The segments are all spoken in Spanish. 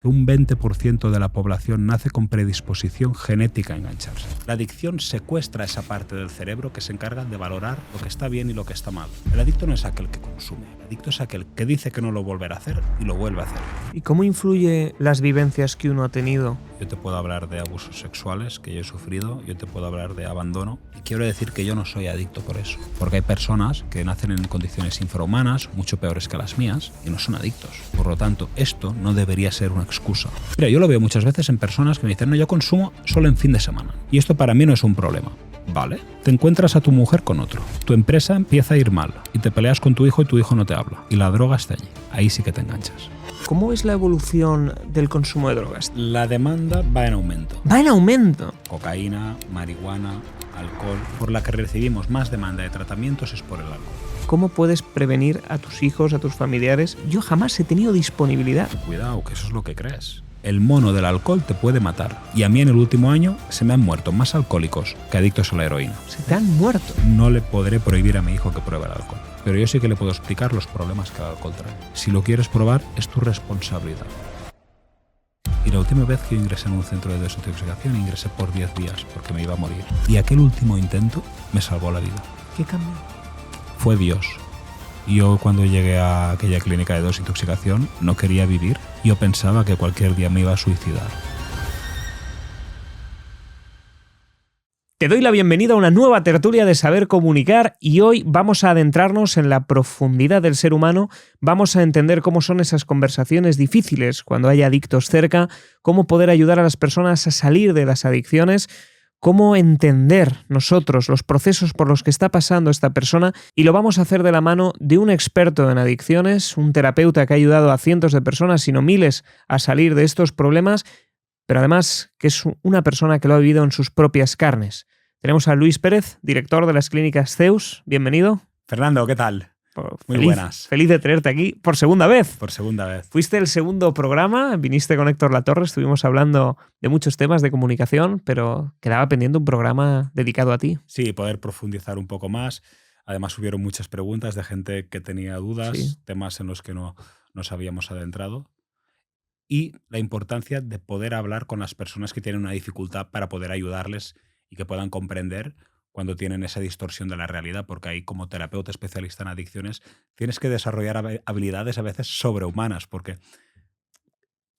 que un 20% de la población nace con predisposición genética a engancharse. La adicción secuestra esa parte del cerebro que se encarga de valorar lo que está bien y lo que está mal. El adicto no es aquel que consume, el adicto es aquel que dice que no lo volverá a hacer y lo vuelve a hacer. ¿Y cómo influye las vivencias que uno ha tenido? Yo te puedo hablar de abusos sexuales que yo he sufrido, yo te puedo hablar de abandono, y quiero decir que yo no soy adicto por eso, porque hay personas que nacen en condiciones infrahumanas, mucho peores que las mías, y no son adictos. Por lo tanto, esto no debería ser una excusa. Mira, yo lo veo muchas veces en personas que me dicen, no, yo consumo solo en fin de semana, y esto para mí no es un problema. Vale, te encuentras a tu mujer con otro, tu empresa empieza a ir mal, y te peleas con tu hijo y tu hijo no te habla, y la droga está allí, ahí sí que te enganchas. ¿Cómo es la evolución del consumo de drogas? La demanda va en aumento. ¡Va en aumento! Cocaína, marihuana, alcohol. Por la que recibimos más demanda de tratamientos es por el alcohol. ¿Cómo puedes prevenir a tus hijos, a tus familiares? Yo jamás he tenido disponibilidad. Cuidado, que eso es lo que crees. El mono del alcohol te puede matar. Y a mí en el último año se me han muerto más alcohólicos que adictos a la heroína. ¿Se te han muerto? No le podré prohibir a mi hijo que pruebe el alcohol. Pero yo sí que le puedo explicar los problemas que el alcohol trae. Si lo quieres probar, es tu responsabilidad. Y la última vez que yo ingresé en un centro de desintoxicación, ingresé por 10 días porque me iba a morir. Y aquel último intento me salvó la vida. ¿Qué cambió? Fue Dios. Yo cuando llegué a aquella clínica de desintoxicación no quería vivir. Yo pensaba que cualquier día me iba a suicidar. Te doy la bienvenida a una nueva tertulia de Saber Comunicar y hoy vamos a adentrarnos en la profundidad del ser humano, vamos a entender cómo son esas conversaciones difíciles cuando hay adictos cerca, cómo poder ayudar a las personas a salir de las adicciones, cómo entender nosotros los procesos por los que está pasando esta persona, y lo vamos a hacer de la mano de un experto en adicciones, un terapeuta que ha ayudado a cientos de personas, sino miles, a salir de estos problemas, pero además que es una persona que lo ha vivido en sus propias carnes. Tenemos a Luis Pérez, director de las clínicas Zeus. Bienvenido. Fernando, ¿qué tal? Muy buenas. Feliz de tenerte aquí por segunda vez. Por segunda vez. Fuiste el segundo programa, viniste con Héctor Latorre, estuvimos hablando de muchos temas de comunicación, pero quedaba pendiente un programa dedicado a ti. Sí, poder profundizar un poco más. Además hubieron muchas preguntas de gente que tenía dudas, sí, temas en los que no nos habíamos adentrado. Y la importancia de poder hablar con las personas que tienen una dificultad para poder ayudarles y que puedan comprender cuando tienen esa distorsión de la realidad, porque ahí como terapeuta especialista en adicciones tienes que desarrollar habilidades a veces sobrehumanas, porque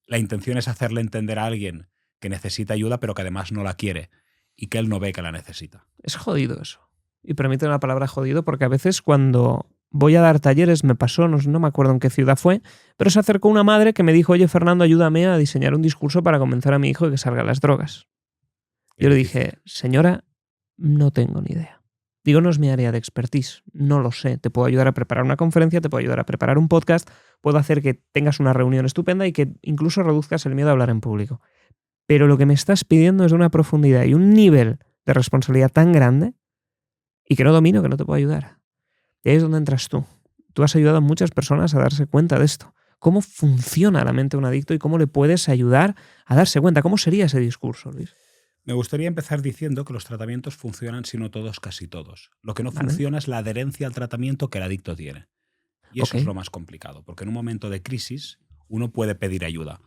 la intención es hacerle entender a alguien que necesita ayuda pero que además no la quiere y que él no ve que la necesita. Es jodido eso. Y permíteme la palabra jodido porque a veces cuando voy a dar talleres, me pasó, no me acuerdo en qué ciudad fue, pero se acercó una madre que me dijo, oye Fernando, ayúdame a diseñar un discurso para convencer a mi hijo de que salga de las drogas. Yo le dije, señora, no tengo ni idea. Digo, no es mi área de expertise, no lo sé. Te puedo ayudar a preparar una conferencia, te puedo ayudar a preparar un podcast, puedo hacer que tengas una reunión estupenda y que incluso reduzcas el miedo a hablar en público. Pero lo que me estás pidiendo es de una profundidad y un nivel de responsabilidad tan grande y que no domino, que no te puedo ayudar. Y ahí es donde entras tú. Tú has ayudado a muchas personas a darse cuenta de esto. ¿Cómo funciona la mente de un adicto y cómo le puedes ayudar a darse cuenta? ¿Cómo sería ese discurso, Luis? Me gustaría empezar diciendo que los tratamientos funcionan, si no todos, casi todos. Lo que no funciona es la adherencia al tratamiento que el adicto tiene. Y eso es lo más complicado, porque en un momento de crisis uno puede pedir ayuda.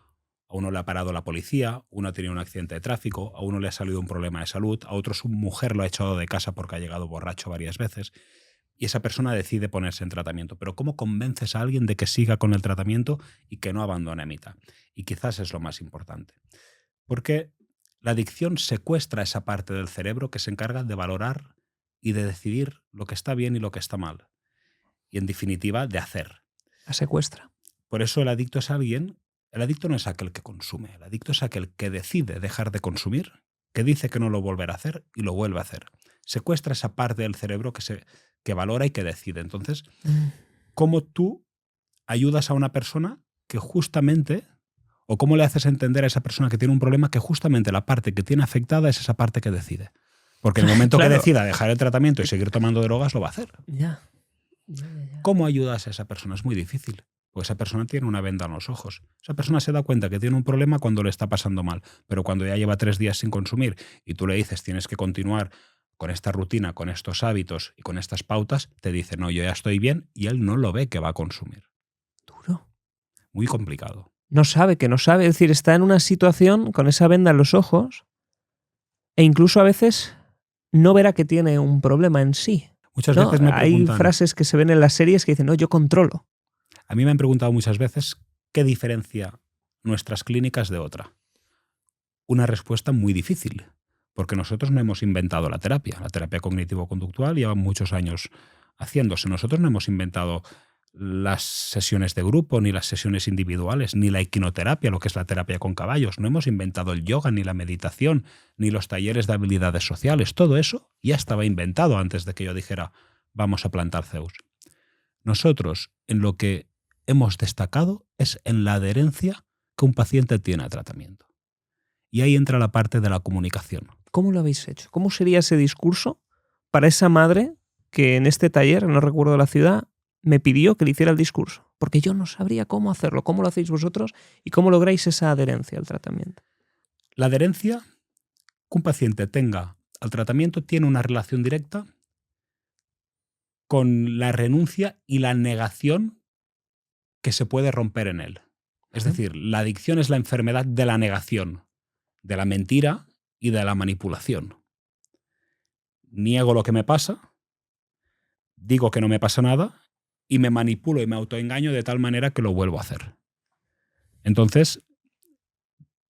A uno le ha parado la policía, uno ha tenido un accidente de tráfico, a uno le ha salido un problema de salud, a otro su mujer lo ha echado de casa porque ha llegado borracho varias veces. Y esa persona decide ponerse en tratamiento. Pero ¿cómo convences a alguien de que siga con el tratamiento y que no abandone a mitad? Y quizás es lo más importante. Porque la adicción secuestra esa parte del cerebro que se encarga de valorar y de decidir lo que está bien y lo que está mal. Y en definitiva, de hacer. La secuestra. Por eso el adicto es alguien, el adicto no es aquel que consume, el adicto es aquel que decide dejar de consumir, que dice que no lo volverá a hacer y lo vuelve a hacer. Secuestra esa parte del cerebro que valora y que decide. Entonces, ¿cómo tú ayudas a una persona que justamente... ¿O cómo le haces entender a esa persona que tiene un problema que justamente la parte que tiene afectada es esa parte que decide? Porque en el momento que decida dejar el tratamiento y seguir tomando drogas, lo va a hacer. Ya. ¿Cómo ayudas a esa persona? Es muy difícil. Porque esa persona tiene una venda en los ojos. Esa persona se da cuenta que tiene un problema cuando le está pasando mal. Pero cuando ya lleva 3 días sin consumir y tú le dices tienes que continuar con esta rutina, con estos hábitos y con estas pautas, te dice no, yo ya estoy bien y él no lo ve que va a consumir. Duro. Muy complicado. no sabe que no sabe. Es decir, está en una situación con esa venda en los ojos e incluso a veces no verá que tiene un problema en sí. Muchas ¿no? veces me preguntan... Hay frases que se ven en las series que dicen, no, yo controlo. A mí me han preguntado muchas veces qué diferencia nuestras clínicas de otra. Una respuesta muy difícil, porque nosotros no hemos inventado la terapia. La terapia cognitivo-conductual lleva muchos años haciéndose. Nosotros no hemos inventado las sesiones de grupo, ni las sesiones individuales, ni la equinoterapia, lo que es la terapia con caballos. No hemos inventado el yoga, ni la meditación, ni los talleres de habilidades sociales. Todo eso ya estaba inventado antes de que yo dijera vamos a plantar Zeus. Nosotros en lo que hemos destacado es en la adherencia que un paciente tiene al tratamiento. Y ahí entra la parte de la comunicación. ¿Cómo lo habéis hecho? ¿Cómo sería ese discurso para esa madre que en este taller, no recuerdo la ciudad, me pidió que le hiciera el discurso? Porque yo no sabría cómo hacerlo. ¿Cómo lo hacéis vosotros? ¿Y cómo lográis esa adherencia al tratamiento? La adherencia que un paciente tenga al tratamiento tiene una relación directa con la renuncia y la negación que se puede romper en él. Es decir, la adicción es la enfermedad de la negación, de la mentira y de la manipulación. Niego lo que me pasa, digo que no me pasa nada y me manipulo y me autoengaño de tal manera que lo vuelvo a hacer. Entonces,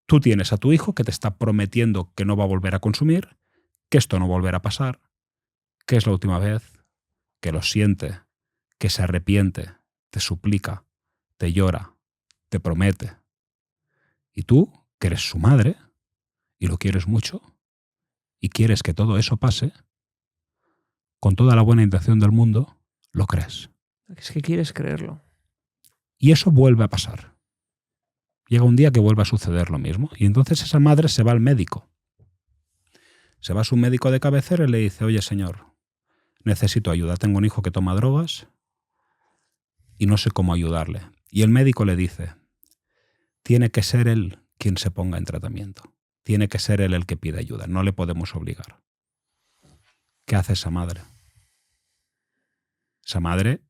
tú tienes a tu hijo que te está prometiendo que no va a volver a consumir, que esto no volverá a pasar, que es la última vez, que lo siente, que se arrepiente, te suplica, te llora, te promete. Y tú, que eres su madre y lo quieres mucho y quieres que todo eso pase, con toda la buena intención del mundo, lo crees. Es que quieres creerlo. Y eso vuelve a pasar. Llega un día que vuelve a suceder lo mismo. Y entonces esa madre se va al médico. Se va a su médico de cabecera y le dice, oye señor, necesito ayuda. Tengo un hijo que toma drogas y no sé cómo ayudarle. Y el médico le dice, tiene que ser él quien se ponga en tratamiento. Tiene que ser él el que pida ayuda. No le podemos obligar. ¿Qué hace esa madre? Esa madre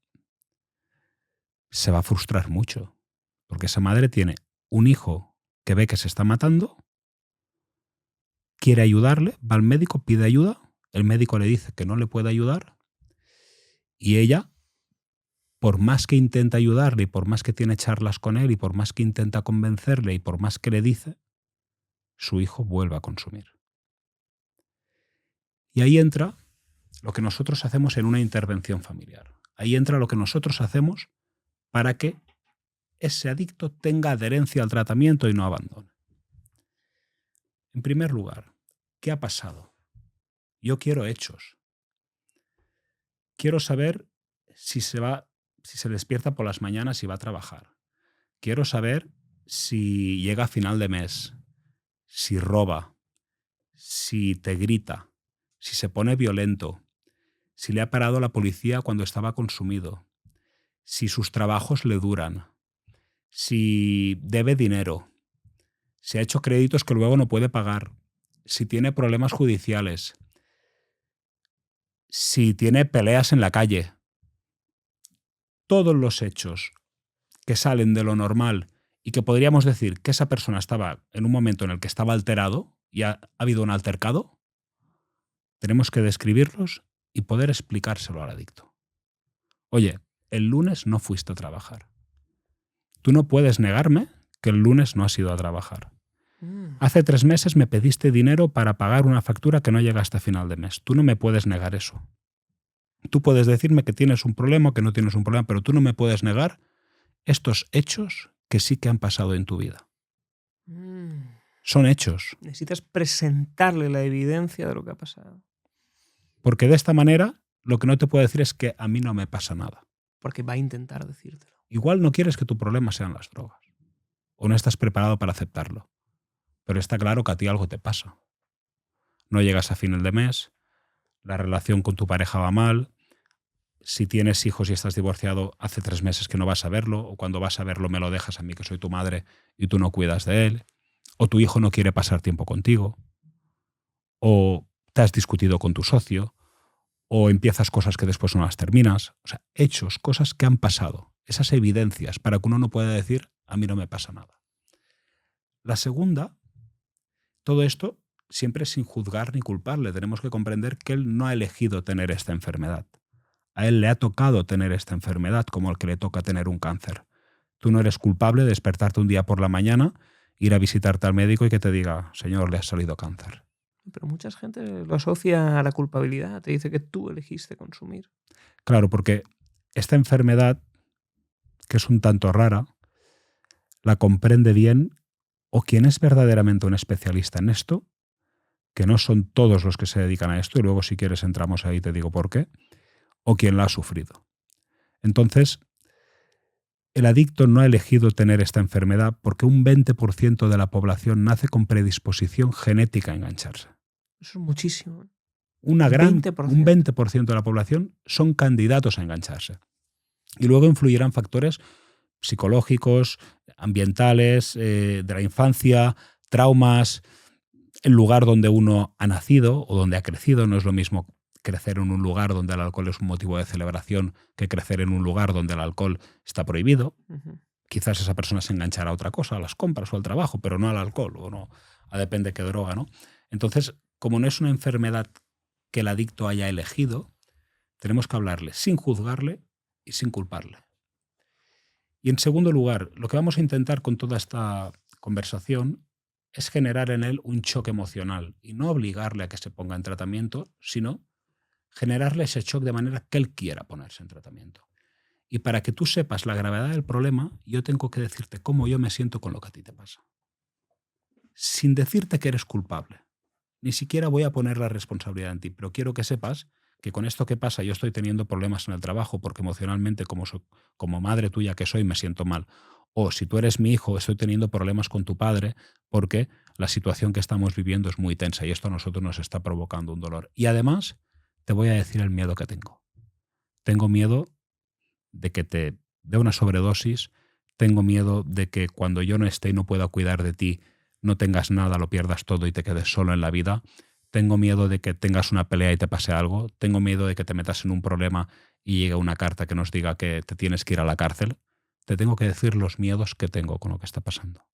se va a frustrar mucho, porque esa madre tiene un hijo que ve que se está matando, quiere ayudarle, va al médico, pide ayuda, el médico le dice que no le puede ayudar y ella, por más que intenta ayudarle y por más que tiene charlas con él y por más que intenta convencerle y por más que le dice, su hijo vuelve a consumir. Y ahí entra lo que nosotros hacemos en una intervención familiar. Ahí entra lo que nosotros hacemos para que ese adicto tenga adherencia al tratamiento y no abandone. En primer lugar, ¿qué ha pasado? Yo quiero hechos. Quiero saber si se despierta por las mañanas y va a trabajar. Quiero saber si llega a final de mes, si roba, si te grita, si se pone violento, si le ha parado la policía cuando estaba consumido, si sus trabajos le duran, si debe dinero, si ha hecho créditos que luego no puede pagar, si tiene problemas judiciales, si tiene peleas en la calle. Todos los hechos que salen de lo normal y que podríamos decir que esa persona estaba en un momento en el que estaba alterado y ha habido un altercado, tenemos que describirlos y poder explicárselo al adicto. Oye, el lunes no fuiste a trabajar. Tú no puedes negarme que el lunes no has ido a trabajar. Hace 3 meses me pediste dinero para pagar una factura que no llega hasta final de mes. Tú no me puedes negar eso. Tú puedes decirme que tienes un problema o que no tienes un problema, pero tú no me puedes negar estos hechos que sí que han pasado en tu vida. Son hechos. Necesitas presentarle la evidencia de lo que ha pasado. Porque de esta manera lo que no te puedo decir es que a mí no me pasa nada. Porque va a intentar decírtelo. Igual no quieres que tu problema sean las drogas. O no estás preparado para aceptarlo. Pero está claro que a ti algo te pasa. No llegas a final de mes, la relación con tu pareja va mal, si tienes hijos y estás divorciado, hace 3 meses que no vas a verlo, o cuando vas a verlo me lo dejas a mí que soy tu madre y tú no cuidas de él, o tu hijo no quiere pasar tiempo contigo, o te has discutido con tu socio, o empiezas cosas que después no las terminas. O sea, hechos, cosas que han pasado, esas evidencias para que uno no pueda decir a mí no me pasa nada. La segunda, todo esto siempre sin juzgar ni culparle. Tenemos que comprender que él no ha elegido tener esta enfermedad. A él le ha tocado tener esta enfermedad, como al que le toca tener un cáncer. Tú no eres culpable de despertarte un día por la mañana, ir a visitarte al médico y que te diga, señor, le ha salido cáncer. Pero mucha gente lo asocia a la culpabilidad. Te dice que tú elegiste consumir. Claro, porque esta enfermedad, que es un tanto rara, la comprende bien o quien es verdaderamente un especialista en esto, que no son todos los que se dedican a esto, y luego si quieres entramos ahí y te digo por qué, o quien la ha sufrido. Entonces, el adicto no ha elegido tener esta enfermedad porque un 20% de la población nace con predisposición genética a engancharse. Eso es muchísimo. Un 20% de la población son candidatos a engancharse. Y luego influirán factores psicológicos, ambientales, de la infancia, traumas, el lugar donde uno ha nacido o donde ha crecido. No es lo mismo crecer en un lugar donde el alcohol es un motivo de celebración que crecer en un lugar donde el alcohol está prohibido. Quizás esa persona se enganchará a otra cosa, a las compras o al trabajo, pero no al alcohol, o no, a depende qué droga, ¿no? Entonces, como no es una enfermedad que el adicto haya elegido, tenemos que hablarle sin juzgarle y sin culparle. Y en segundo lugar, lo que vamos a intentar con toda esta conversación es generar en él un choque emocional y no obligarle a que se ponga en tratamiento, sino generarle ese shock de manera que él quiera ponerse en tratamiento. Y para que tú sepas la gravedad del problema, yo tengo que decirte cómo yo me siento con lo que a ti te pasa. Sin decirte que eres culpable. Ni siquiera voy a poner la responsabilidad en ti, pero quiero que sepas que con esto que pasa yo estoy teniendo problemas en el trabajo porque emocionalmente, como madre tuya que soy, me siento mal. O si tú eres mi hijo, estoy teniendo problemas con tu padre porque la situación que estamos viviendo es muy tensa y esto a nosotros nos está provocando un dolor. Y además te voy a decir el miedo que tengo. Tengo miedo de que te dé una sobredosis, tengo miedo de que cuando yo no esté y no pueda cuidar de ti, no tengas nada, lo pierdas todo y te quedes solo en la vida. Tengo miedo de que tengas una pelea y te pase algo. Tengo miedo de que te metas en un problema y llegue una carta que nos diga que te tienes que ir a la cárcel. Te tengo que decir los miedos que tengo con lo que está pasando.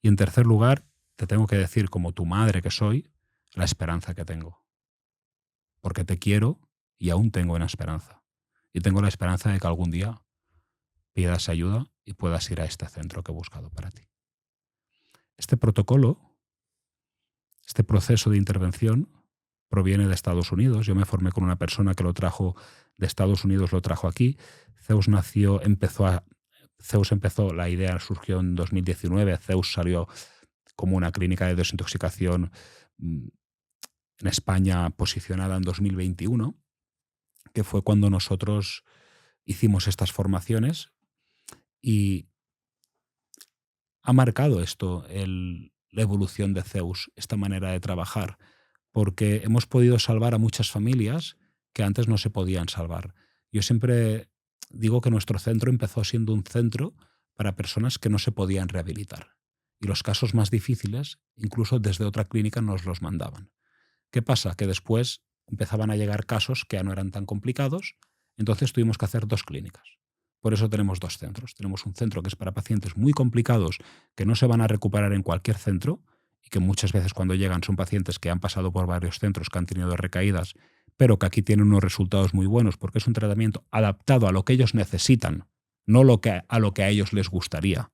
Y en tercer lugar, te tengo que decir, como tu madre que soy, la esperanza que tengo. Porque te quiero y aún tengo una esperanza. Y tengo la esperanza de que algún día pidas ayuda y puedas ir a este centro que he buscado para ti. Este protocolo, este proceso de intervención, proviene de Estados Unidos. Yo me formé con una persona que lo trajo de Estados Unidos, lo trajo aquí. Zeus empezó, la idea surgió en 2019. Zeus salió como una clínica de desintoxicación en España posicionada en 2021, que fue cuando nosotros hicimos estas formaciones y ha marcado esto la evolución de Zeus, esta manera de trabajar, porque hemos podido salvar a muchas familias que antes no se podían salvar. Yo siempre digo que nuestro centro empezó siendo un centro para personas que no se podían rehabilitar. Y los casos más difíciles, incluso desde otra clínica, nos los mandaban. ¿Qué pasa? Que después empezaban a llegar casos que ya no eran tan complicados, entonces tuvimos que hacer 2 clínicas. Por eso tenemos 2 centros. Tenemos un centro que es para pacientes muy complicados que no se van a recuperar en cualquier centro y que muchas veces cuando llegan son pacientes que han pasado por varios centros, que han tenido recaídas, pero que aquí tienen unos resultados muy buenos porque es un tratamiento adaptado a lo que ellos necesitan, no a lo que a ellos les gustaría.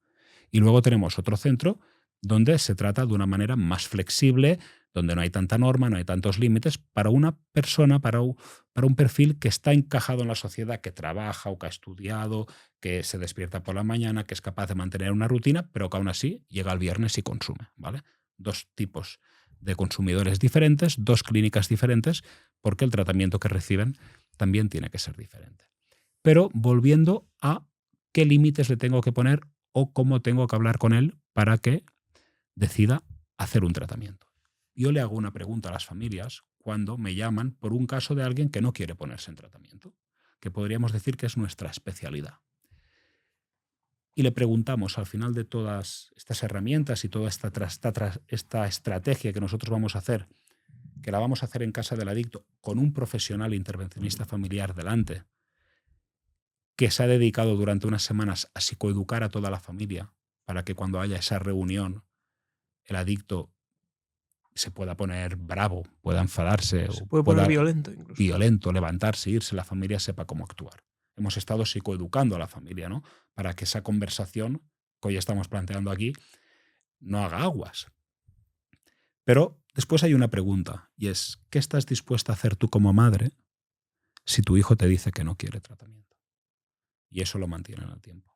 Y luego tenemos otro centro donde se trata de una manera más flexible, donde no hay tanta norma, no hay tantos límites, para una persona, para un perfil que está encajado en la sociedad, que trabaja o que ha estudiado, que se despierta por la mañana, que es capaz de mantener una rutina, pero que aún así llega el viernes y consume, ¿vale? 2 tipos de consumidores diferentes, 2 clínicas diferentes, porque el tratamiento que reciben también tiene que ser diferente. Pero volviendo a qué límites le tengo que poner o cómo tengo que hablar con él para que decida hacer un tratamiento. Yo le hago una pregunta a las familias cuando me llaman por un caso de alguien que no quiere ponerse en tratamiento, que podríamos decir que es nuestra especialidad. Y le preguntamos al final de todas estas herramientas y toda esta estrategia que nosotros vamos a hacer, que la vamos a hacer en casa del adicto con un profesional intervencionista familiar delante, que se ha dedicado durante unas semanas a psicoeducar a toda la familia para que cuando haya esa reunión el adicto se pueda poner bravo, pueda enfadarse, Se o puede poner violento incluso. Violento, levantarse, irse, la familia sepa cómo actuar. Hemos estado psicoeducando a la familia, ¿no? Para que esa conversación que hoy estamos planteando aquí no haga aguas. Pero después hay una pregunta, y es, ¿qué estás dispuesta a hacer tú como madre si tu hijo te dice que no quiere tratamiento? Y eso lo mantiene en el tiempo.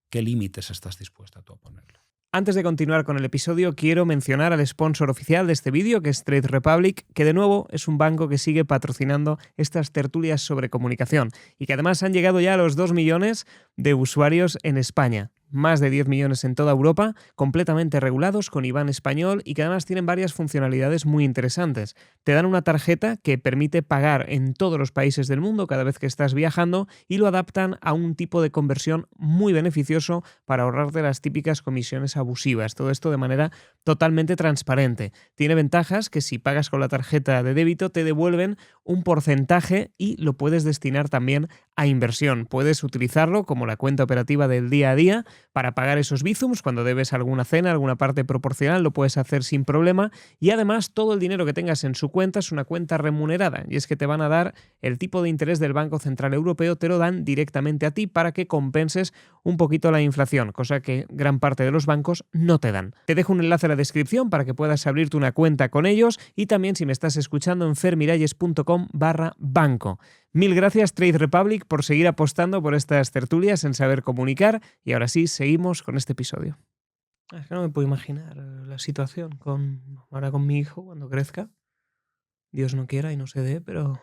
¿Qué límites estás dispuesta tú a ponerle? Antes de continuar con el episodio, quiero mencionar al sponsor oficial de este vídeo, que es Trade Republic, que de nuevo es un banco que sigue patrocinando estas tertulias sobre comunicación y que además han llegado ya a los 2 millones de usuarios en España. Más de 10 millones en toda Europa, completamente regulados, con IBAN español y que además tienen varias funcionalidades muy interesantes. Te dan una tarjeta que permite pagar en todos los países del mundo cada vez que estás viajando y lo adaptan a un tipo de conversión muy beneficioso para ahorrarte las típicas comisiones abusivas. Todo esto de manera totalmente transparente. Tiene ventajas que si pagas con la tarjeta de débito te devuelven un porcentaje y lo puedes destinar también a inversión. Puedes utilizarlo como la cuenta operativa del día a día para pagar esos bizums cuando debes alguna cena, alguna parte proporcional, lo puedes hacer sin problema y además todo el dinero que tengas en su cuenta es una cuenta remunerada y es que te van a dar el tipo de interés del Banco Central Europeo, te lo dan directamente a ti para que compenses un poquito la inflación, cosa que gran parte de los bancos no te dan. Te dejo un enlace en la descripción para que puedas abrirte una cuenta con ellos y también si me estás escuchando en fermiralles.com/banco. Mil gracias Trade Republic por seguir apostando por estas tertulias en saber comunicar y ahora sí, seguimos con este episodio. Es que no me puedo imaginar la situación ahora con mi hijo cuando crezca. Dios no quiera y no se dé, pero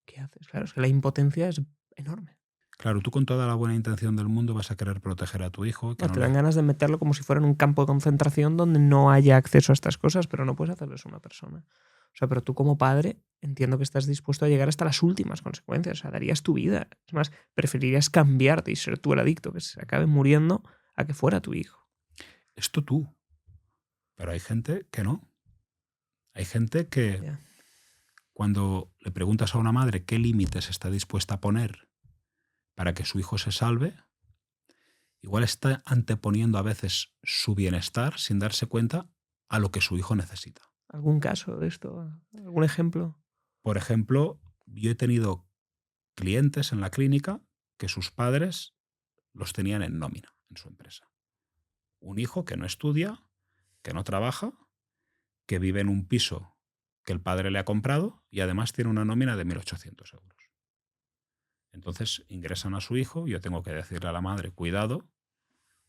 ¿qué haces? Claro, es que la impotencia es enorme. Claro, tú con toda la buena intención del mundo vas a querer proteger a tu hijo. Te dan ganas de meterlo como si fuera en un campo de concentración donde no haya acceso a estas cosas, pero no puedes hacerlo eso a una persona. O sea, pero tú como padre entiendo que estás dispuesto a llegar hasta las últimas consecuencias. O sea, darías tu vida. Es más, preferirías cambiarte y ser tú el adicto, que se acabe muriendo, a que fuera tu hijo. Esto tú. Pero hay gente que no. Hay gente que cuando le preguntas a una madre qué límites está dispuesta a poner para que su hijo se salve, igual está anteponiendo a veces su bienestar sin darse cuenta a lo que su hijo necesita. ¿Algún caso de esto? ¿Algún ejemplo? Por ejemplo, yo he tenido clientes en la clínica que sus padres los tenían en nómina en su empresa. Un hijo que no estudia, que no trabaja, que vive en un piso que el padre le ha comprado y además tiene una nómina de 1.800 euros. Entonces ingresan a su hijo, yo tengo que decirle a la madre, cuidado,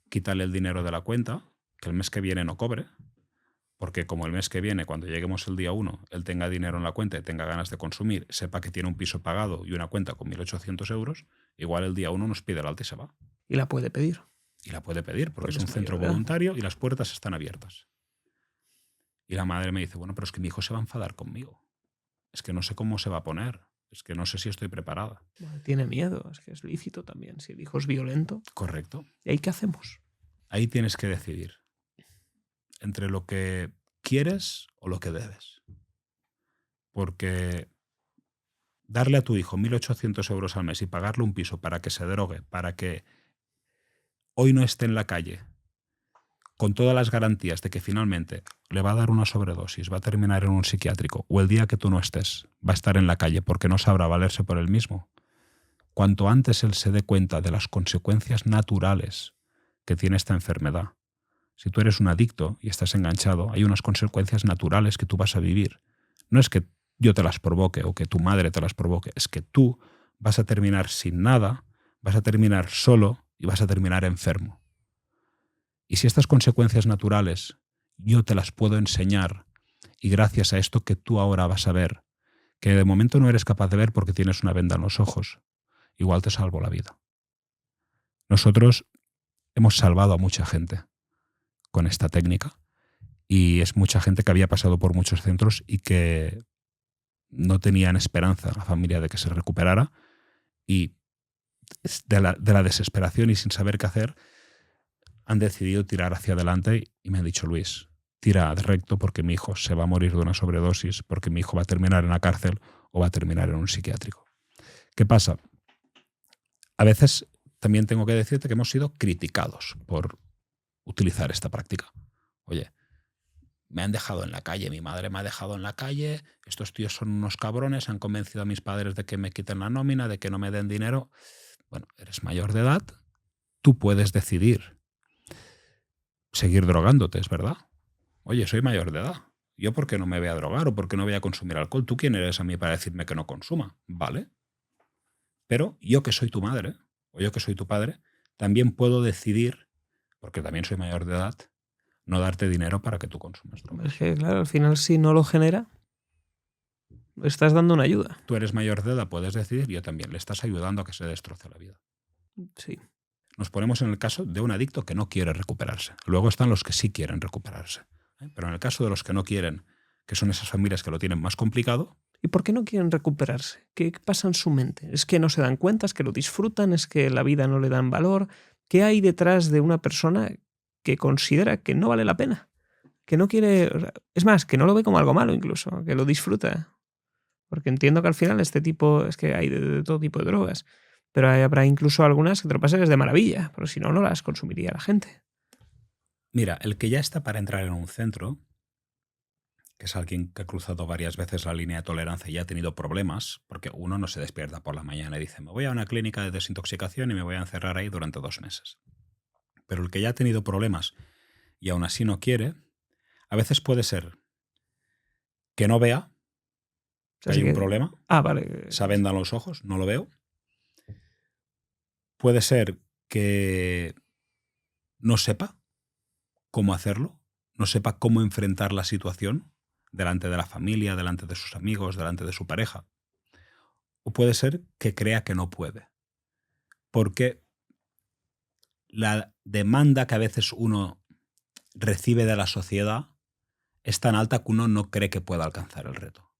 quítale el dinero de la cuenta, que el mes que viene no cobre, porque como el mes que viene, cuando lleguemos el día 1, él tenga dinero en la cuenta y tenga ganas de consumir, sepa que tiene un piso pagado y una cuenta con 1.800 euros, igual el día 1 nos pide el alta y se va. Y la puede pedir. Y la puede pedir, porque es un centro voluntario y las puertas están abiertas. Y la madre me dice, bueno, pero es que mi hijo se va a enfadar conmigo. Es que no sé cómo se va a poner. Es que no sé si estoy preparada. Bueno, tiene miedo, es que es lícito también. Si el hijo es violento. Correcto. ¿Y ahí qué hacemos? Ahí tienes que decidir entre lo que quieres o lo que debes. Porque darle a tu hijo 1.800 euros al mes y pagarle un piso para que se drogue, para que hoy no esté en la calle, con todas las garantías de que finalmente le va a dar una sobredosis, va a terminar en un psiquiátrico, o el día que tú no estés va a estar en la calle porque no sabrá valerse por él mismo, cuanto antes él se dé cuenta de las consecuencias naturales que tiene esta enfermedad. Si tú eres un adicto y estás enganchado, hay unas consecuencias naturales que tú vas a vivir. No es que yo te las provoque o que tu madre te las provoque, es que tú vas a terminar sin nada, vas a terminar solo y vas a terminar enfermo. Y si estas consecuencias naturales yo te las puedo enseñar y gracias a esto que tú ahora vas a ver, que de momento no eres capaz de ver porque tienes una venda en los ojos, igual te salvo la vida. Nosotros hemos salvado a mucha gente con esta técnica y es mucha gente que había pasado por muchos centros y que no tenían esperanza la familia de que se recuperara y de la desesperación y sin saber qué hacer han decidido tirar hacia adelante y me han dicho, Luis, tira recto porque mi hijo se va a morir de una sobredosis, porque mi hijo va a terminar en la cárcel o va a terminar en un psiquiátrico. ¿Qué pasa? A veces también tengo que decirte que hemos sido criticados por utilizar esta práctica. Oye, me han dejado en la calle, mi madre me ha dejado en la calle, estos tíos son unos cabrones, han convencido a mis padres de que me quiten la nómina, de que no me den dinero. Bueno, eres mayor de edad, tú puedes decidir seguir drogándote, es verdad. Oye, soy mayor de edad. ¿Yo por qué no me voy a drogar o por qué no voy a consumir alcohol? ¿Tú quién eres a mí para decirme que no consuma? Vale. Pero yo que soy tu madre o yo que soy tu padre, también puedo decidir, porque también soy mayor de edad, no darte dinero para que tú consumas drogas. Es que, claro, al final si no lo genera, estás dando una ayuda. Tú eres mayor de edad, puedes decidir, yo también. Le estás ayudando a que se destroce la vida. Sí. Nos ponemos en el caso de un adicto que no quiere recuperarse. Luego están los que sí quieren recuperarse. Pero en el caso de los que no quieren, que son esas familias que lo tienen más complicado. ¿Y por qué no quieren recuperarse? ¿Qué pasa en su mente? ¿Es que no se dan cuenta? ¿Es que lo disfrutan? ¿Es que la vida no le dan valor? ¿Qué hay detrás de una persona que considera que no vale la pena? Que no quiere... Es más, que no lo ve como algo malo incluso, que lo disfruta. Porque entiendo que al final este tipo... Es que hay de todo tipo de drogas. Pero habrá incluso algunas que te lo pases de maravilla. Pero si no, no las consumiría la gente. Mira, el que ya está para entrar en un centro, que es alguien que ha cruzado varias veces la línea de tolerancia y ha tenido problemas, porque uno no se despierta por la mañana y dice, me voy a una clínica de desintoxicación y me voy a encerrar ahí durante 2 meses. Pero el que ya ha tenido problemas y aún así no quiere, a veces puede ser que no vea que hay un problema. Vale. Se vendan los ojos, no lo veo. Puede ser que no sepa cómo hacerlo, no sepa cómo enfrentar la situación delante de la familia, delante de sus amigos, delante de su pareja. O puede ser que crea que no puede. Porque la demanda que a veces uno recibe de la sociedad es tan alta que uno no cree que pueda alcanzar el reto.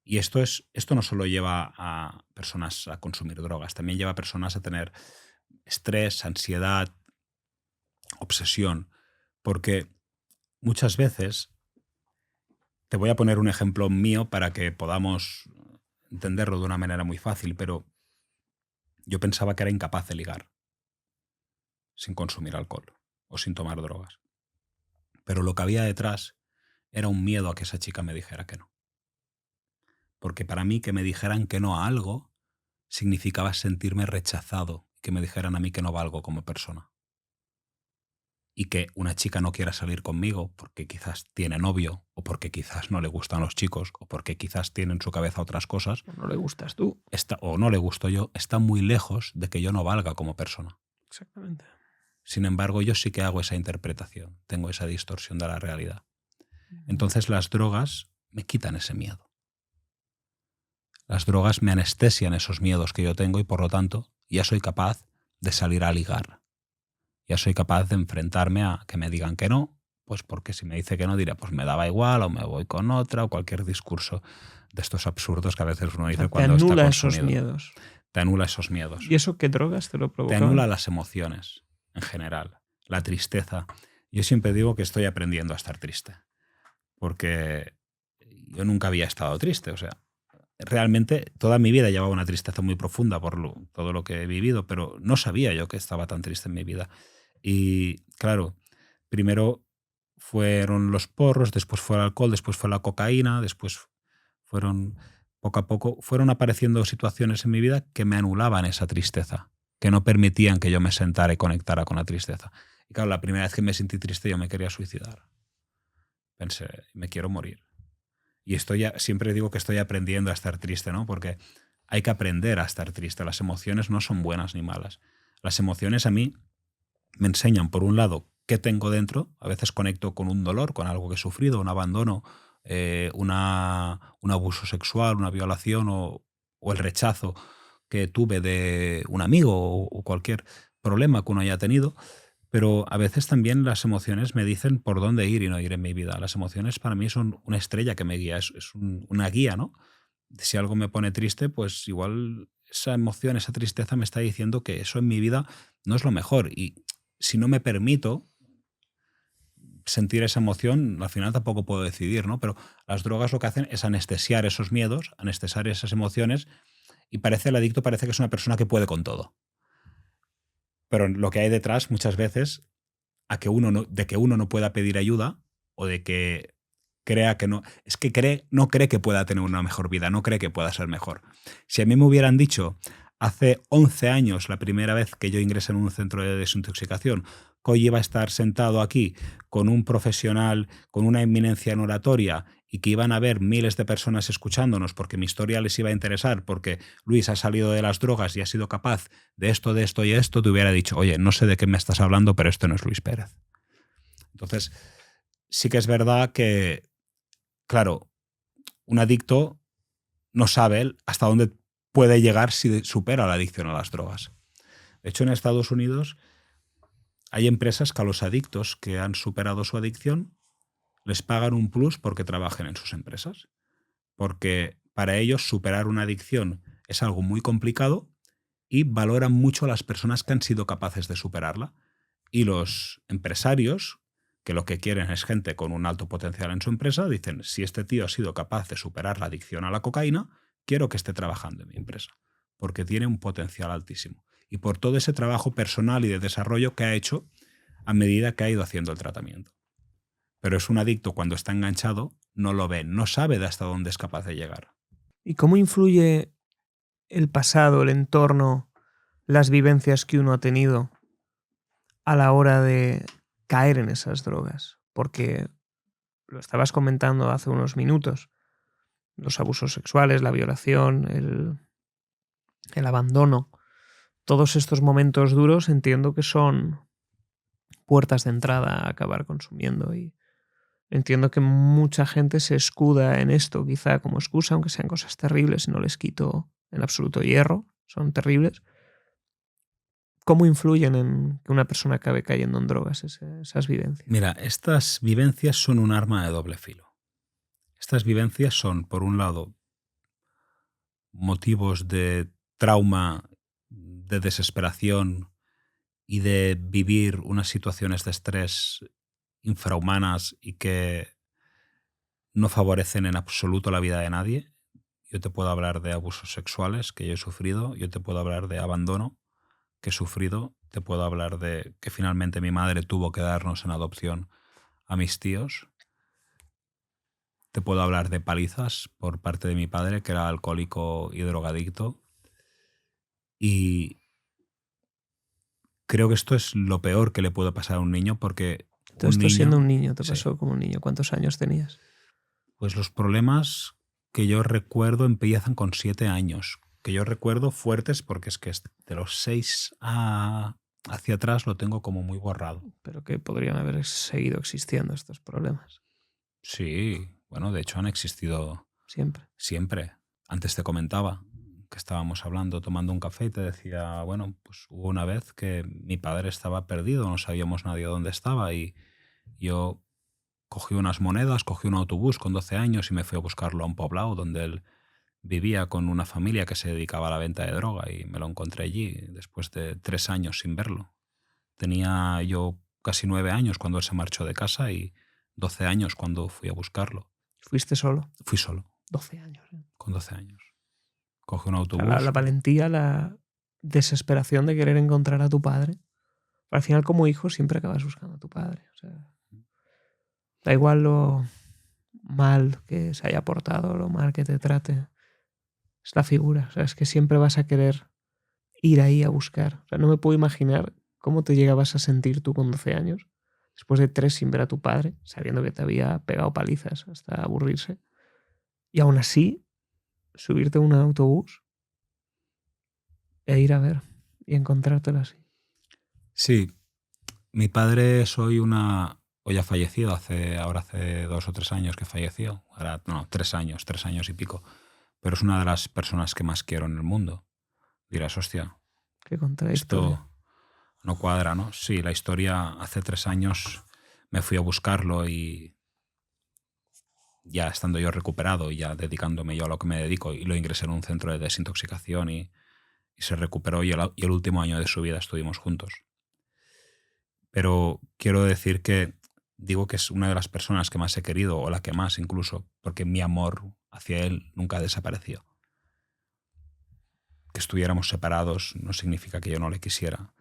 Y esto no solo lleva a personas a consumir drogas, también lleva a personas a tener estrés, ansiedad, obsesión. Porque muchas veces, te voy a poner un ejemplo mío para que podamos entenderlo de una manera muy fácil, pero yo pensaba que era incapaz de ligar sin consumir alcohol o sin tomar drogas. Pero lo que había detrás era un miedo a que esa chica me dijera que no. Porque para mí que me dijeran que no a algo significaba sentirme rechazado, que me dijeran a mí que no valgo como persona. Y que una chica no quiera salir conmigo porque quizás tiene novio, o porque quizás no le gustan los chicos, o porque quizás tiene en su cabeza otras cosas. O no le gustas tú. O no le gusto yo, está muy lejos de que yo no valga como persona. Exactamente. Sin embargo, yo sí que hago esa interpretación, tengo esa distorsión de la realidad. Entonces las drogas me quitan ese miedo. Las drogas me anestesian esos miedos que yo tengo y por lo tanto ya soy capaz de salir a ligar. Ya soy capaz de enfrentarme a que me digan que no, pues porque si me dice que no diré, pues me daba igual o me voy con otra o cualquier discurso de estos absurdos que a veces uno dice cuando está consumido. Te anula esos miedos. Te anula esos miedos. ¿Y eso qué drogas te lo provocan? Te anula las emociones en general, la tristeza. Yo siempre digo que estoy aprendiendo a estar triste, porque yo nunca había estado triste, o sea, realmente toda mi vida llevaba una tristeza muy profunda por todo lo que he vivido, pero no sabía yo que estaba tan triste en mi vida. Y claro, primero fueron los porros, después fue el alcohol, después fue la cocaína, después fueron, poco a poco, fueron apareciendo situaciones en mi vida que me anulaban esa tristeza, que no permitían que yo me sentara y conectara con la tristeza. Y claro, la primera vez que me sentí triste yo me quería suicidar. Pensé, me quiero morir. Y siempre digo que estoy aprendiendo a estar triste, ¿no? Porque hay que aprender a estar triste. Las emociones no son buenas ni malas. Las emociones a mí me enseñan, por un lado, qué tengo dentro. A veces conecto con un dolor, con algo que he sufrido, un abandono, un abuso sexual, una violación o el rechazo que tuve de un amigo o cualquier problema que uno haya tenido. Pero a veces también las emociones me dicen por dónde ir y no ir en mi vida. Las emociones para mí son una estrella que me guía, es una guía, ¿no? Si algo me pone triste, pues igual esa emoción, esa tristeza me está diciendo que eso en mi vida no es lo mejor. Y si no me permito sentir esa emoción, al final tampoco puedo decidir, ¿no? Pero las drogas lo que hacen es anestesiar esos miedos, anestesiar esas emociones, y el adicto parece que es una persona que puede con todo. Pero lo que hay detrás muchas veces a que de que uno no pueda pedir ayuda o de que crea que no. Es que no cree que pueda tener una mejor vida, no cree que pueda ser mejor. Si a mí me hubieran dicho hace 11 años, la primera vez que yo ingresé en un centro de desintoxicación, que hoy iba a estar sentado aquí con un profesional, con una eminencia en oratoria y que iban a haber miles de personas escuchándonos porque mi historia les iba a interesar, porque Luis ha salido de las drogas y ha sido capaz de esto y esto, te hubiera dicho, oye, no sé de qué me estás hablando, pero esto no es Luis Pérez. Entonces, sí que es verdad que, claro, un adicto no sabe hasta dónde puede llegar si supera la adicción a las drogas. De hecho, en Estados Unidos hay empresas que a los adictos que han superado su adicción les pagan un plus porque trabajen en sus empresas. Porque para ellos superar una adicción es algo muy complicado y valoran mucho a las personas que han sido capaces de superarla. Y los empresarios, que lo que quieren es gente con un alto potencial en su empresa, dicen, si este tío ha sido capaz de superar la adicción a la cocaína, quiero que esté trabajando en mi empresa, porque tiene un potencial altísimo. Y por todo ese trabajo personal y de desarrollo que ha hecho a medida que ha ido haciendo el tratamiento. Pero es un adicto cuando está enganchado, no lo ve, no sabe de hasta dónde es capaz de llegar. ¿Y cómo influye el pasado, el entorno, las vivencias que uno ha tenido a la hora de caer en esas drogas? Porque lo estabas comentando hace unos minutos, los abusos sexuales, la violación, el abandono, todos estos momentos duros entiendo que son puertas de entrada a acabar consumiendo, y entiendo que mucha gente se escuda en esto quizá como excusa, aunque sean cosas terribles, y no les quito en absoluto hierro, son terribles. ¿Cómo influyen en que una persona acabe cayendo en drogas esas vivencias? Mira, estas vivencias son un arma de doble filo. Estas vivencias son, por un lado, motivos de trauma, de desesperación y de vivir unas situaciones de estrés infrahumanas y que no favorecen en absoluto la vida de nadie. Yo te puedo hablar de abusos sexuales que yo he sufrido, yo te puedo hablar de abandono que he sufrido, te puedo hablar de que finalmente mi madre tuvo que darnos en adopción a mis tíos. Te puedo hablar de palizas por parte de mi padre, que era alcohólico y drogadicto. Y creo que esto es lo peor que le puede pasar a un niño, porque Todo esto siendo un niño, te sí, pasó como un niño. ¿Cuántos años tenías? pues los problemas que yo recuerdo empiezan con 7 años. Que yo recuerdo fuertes, porque es que de los 6 hacia atrás lo tengo como muy borrado. Pero que podrían haber seguido existiendo estos problemas. Sí, bueno, de hecho han existido Siempre. siempre. Antes te comentaba que estábamos hablando, tomando un café, y te decía, bueno, pues hubo una vez que mi padre estaba perdido, no sabíamos nadie dónde estaba, y yo cogí unas monedas, cogí un autobús con 12 años y me fui a buscarlo a un poblado donde él vivía con una familia que se dedicaba a la venta de droga, y me lo encontré allí después de 3 años sin verlo. Tenía yo casi 9 años cuando él se marchó de casa y 12 años cuando fui a buscarlo. ¿Fuiste solo? Fui solo. 12 años. Con 12 años. Cogí un O autobús. sea, la valentía, la desesperación de querer encontrar a tu padre. Al final, como hijo, siempre acabas buscando a tu padre. O sea, da igual lo mal que se haya portado, lo mal que te trate. Es la figura. O sea, es que siempre vas a querer ir ahí a buscar. O sea, no me puedo imaginar cómo te llegabas a sentir tú con 12 años, después de 3 sin ver a tu padre, sabiendo que te había pegado palizas hasta aburrirse. Y aún así, subirte a un autobús e ir a ver y encontrártelo así. Sí. Mi padre hoy ha fallecido, ahora hace 2 o 3 años que falleció. Ahora, no, 3 años y pico. Pero es una de las personas que más quiero en el mundo. Dirás, hostia, Qué contradictorio. esto no cuadra, ¿no? Sí, la historia, hace 3 años me fui a buscarlo y ya estando yo recuperado y ya dedicándome yo a lo que me dedico, y lo ingresé en un centro de desintoxicación y se recuperó, y el último año de su vida estuvimos juntos. Pero quiero decir que digo que es una de las personas que más he querido, o la que más incluso, porque mi amor hacia él nunca desapareció. Que estuviéramos separados no significa que yo no le quisiera.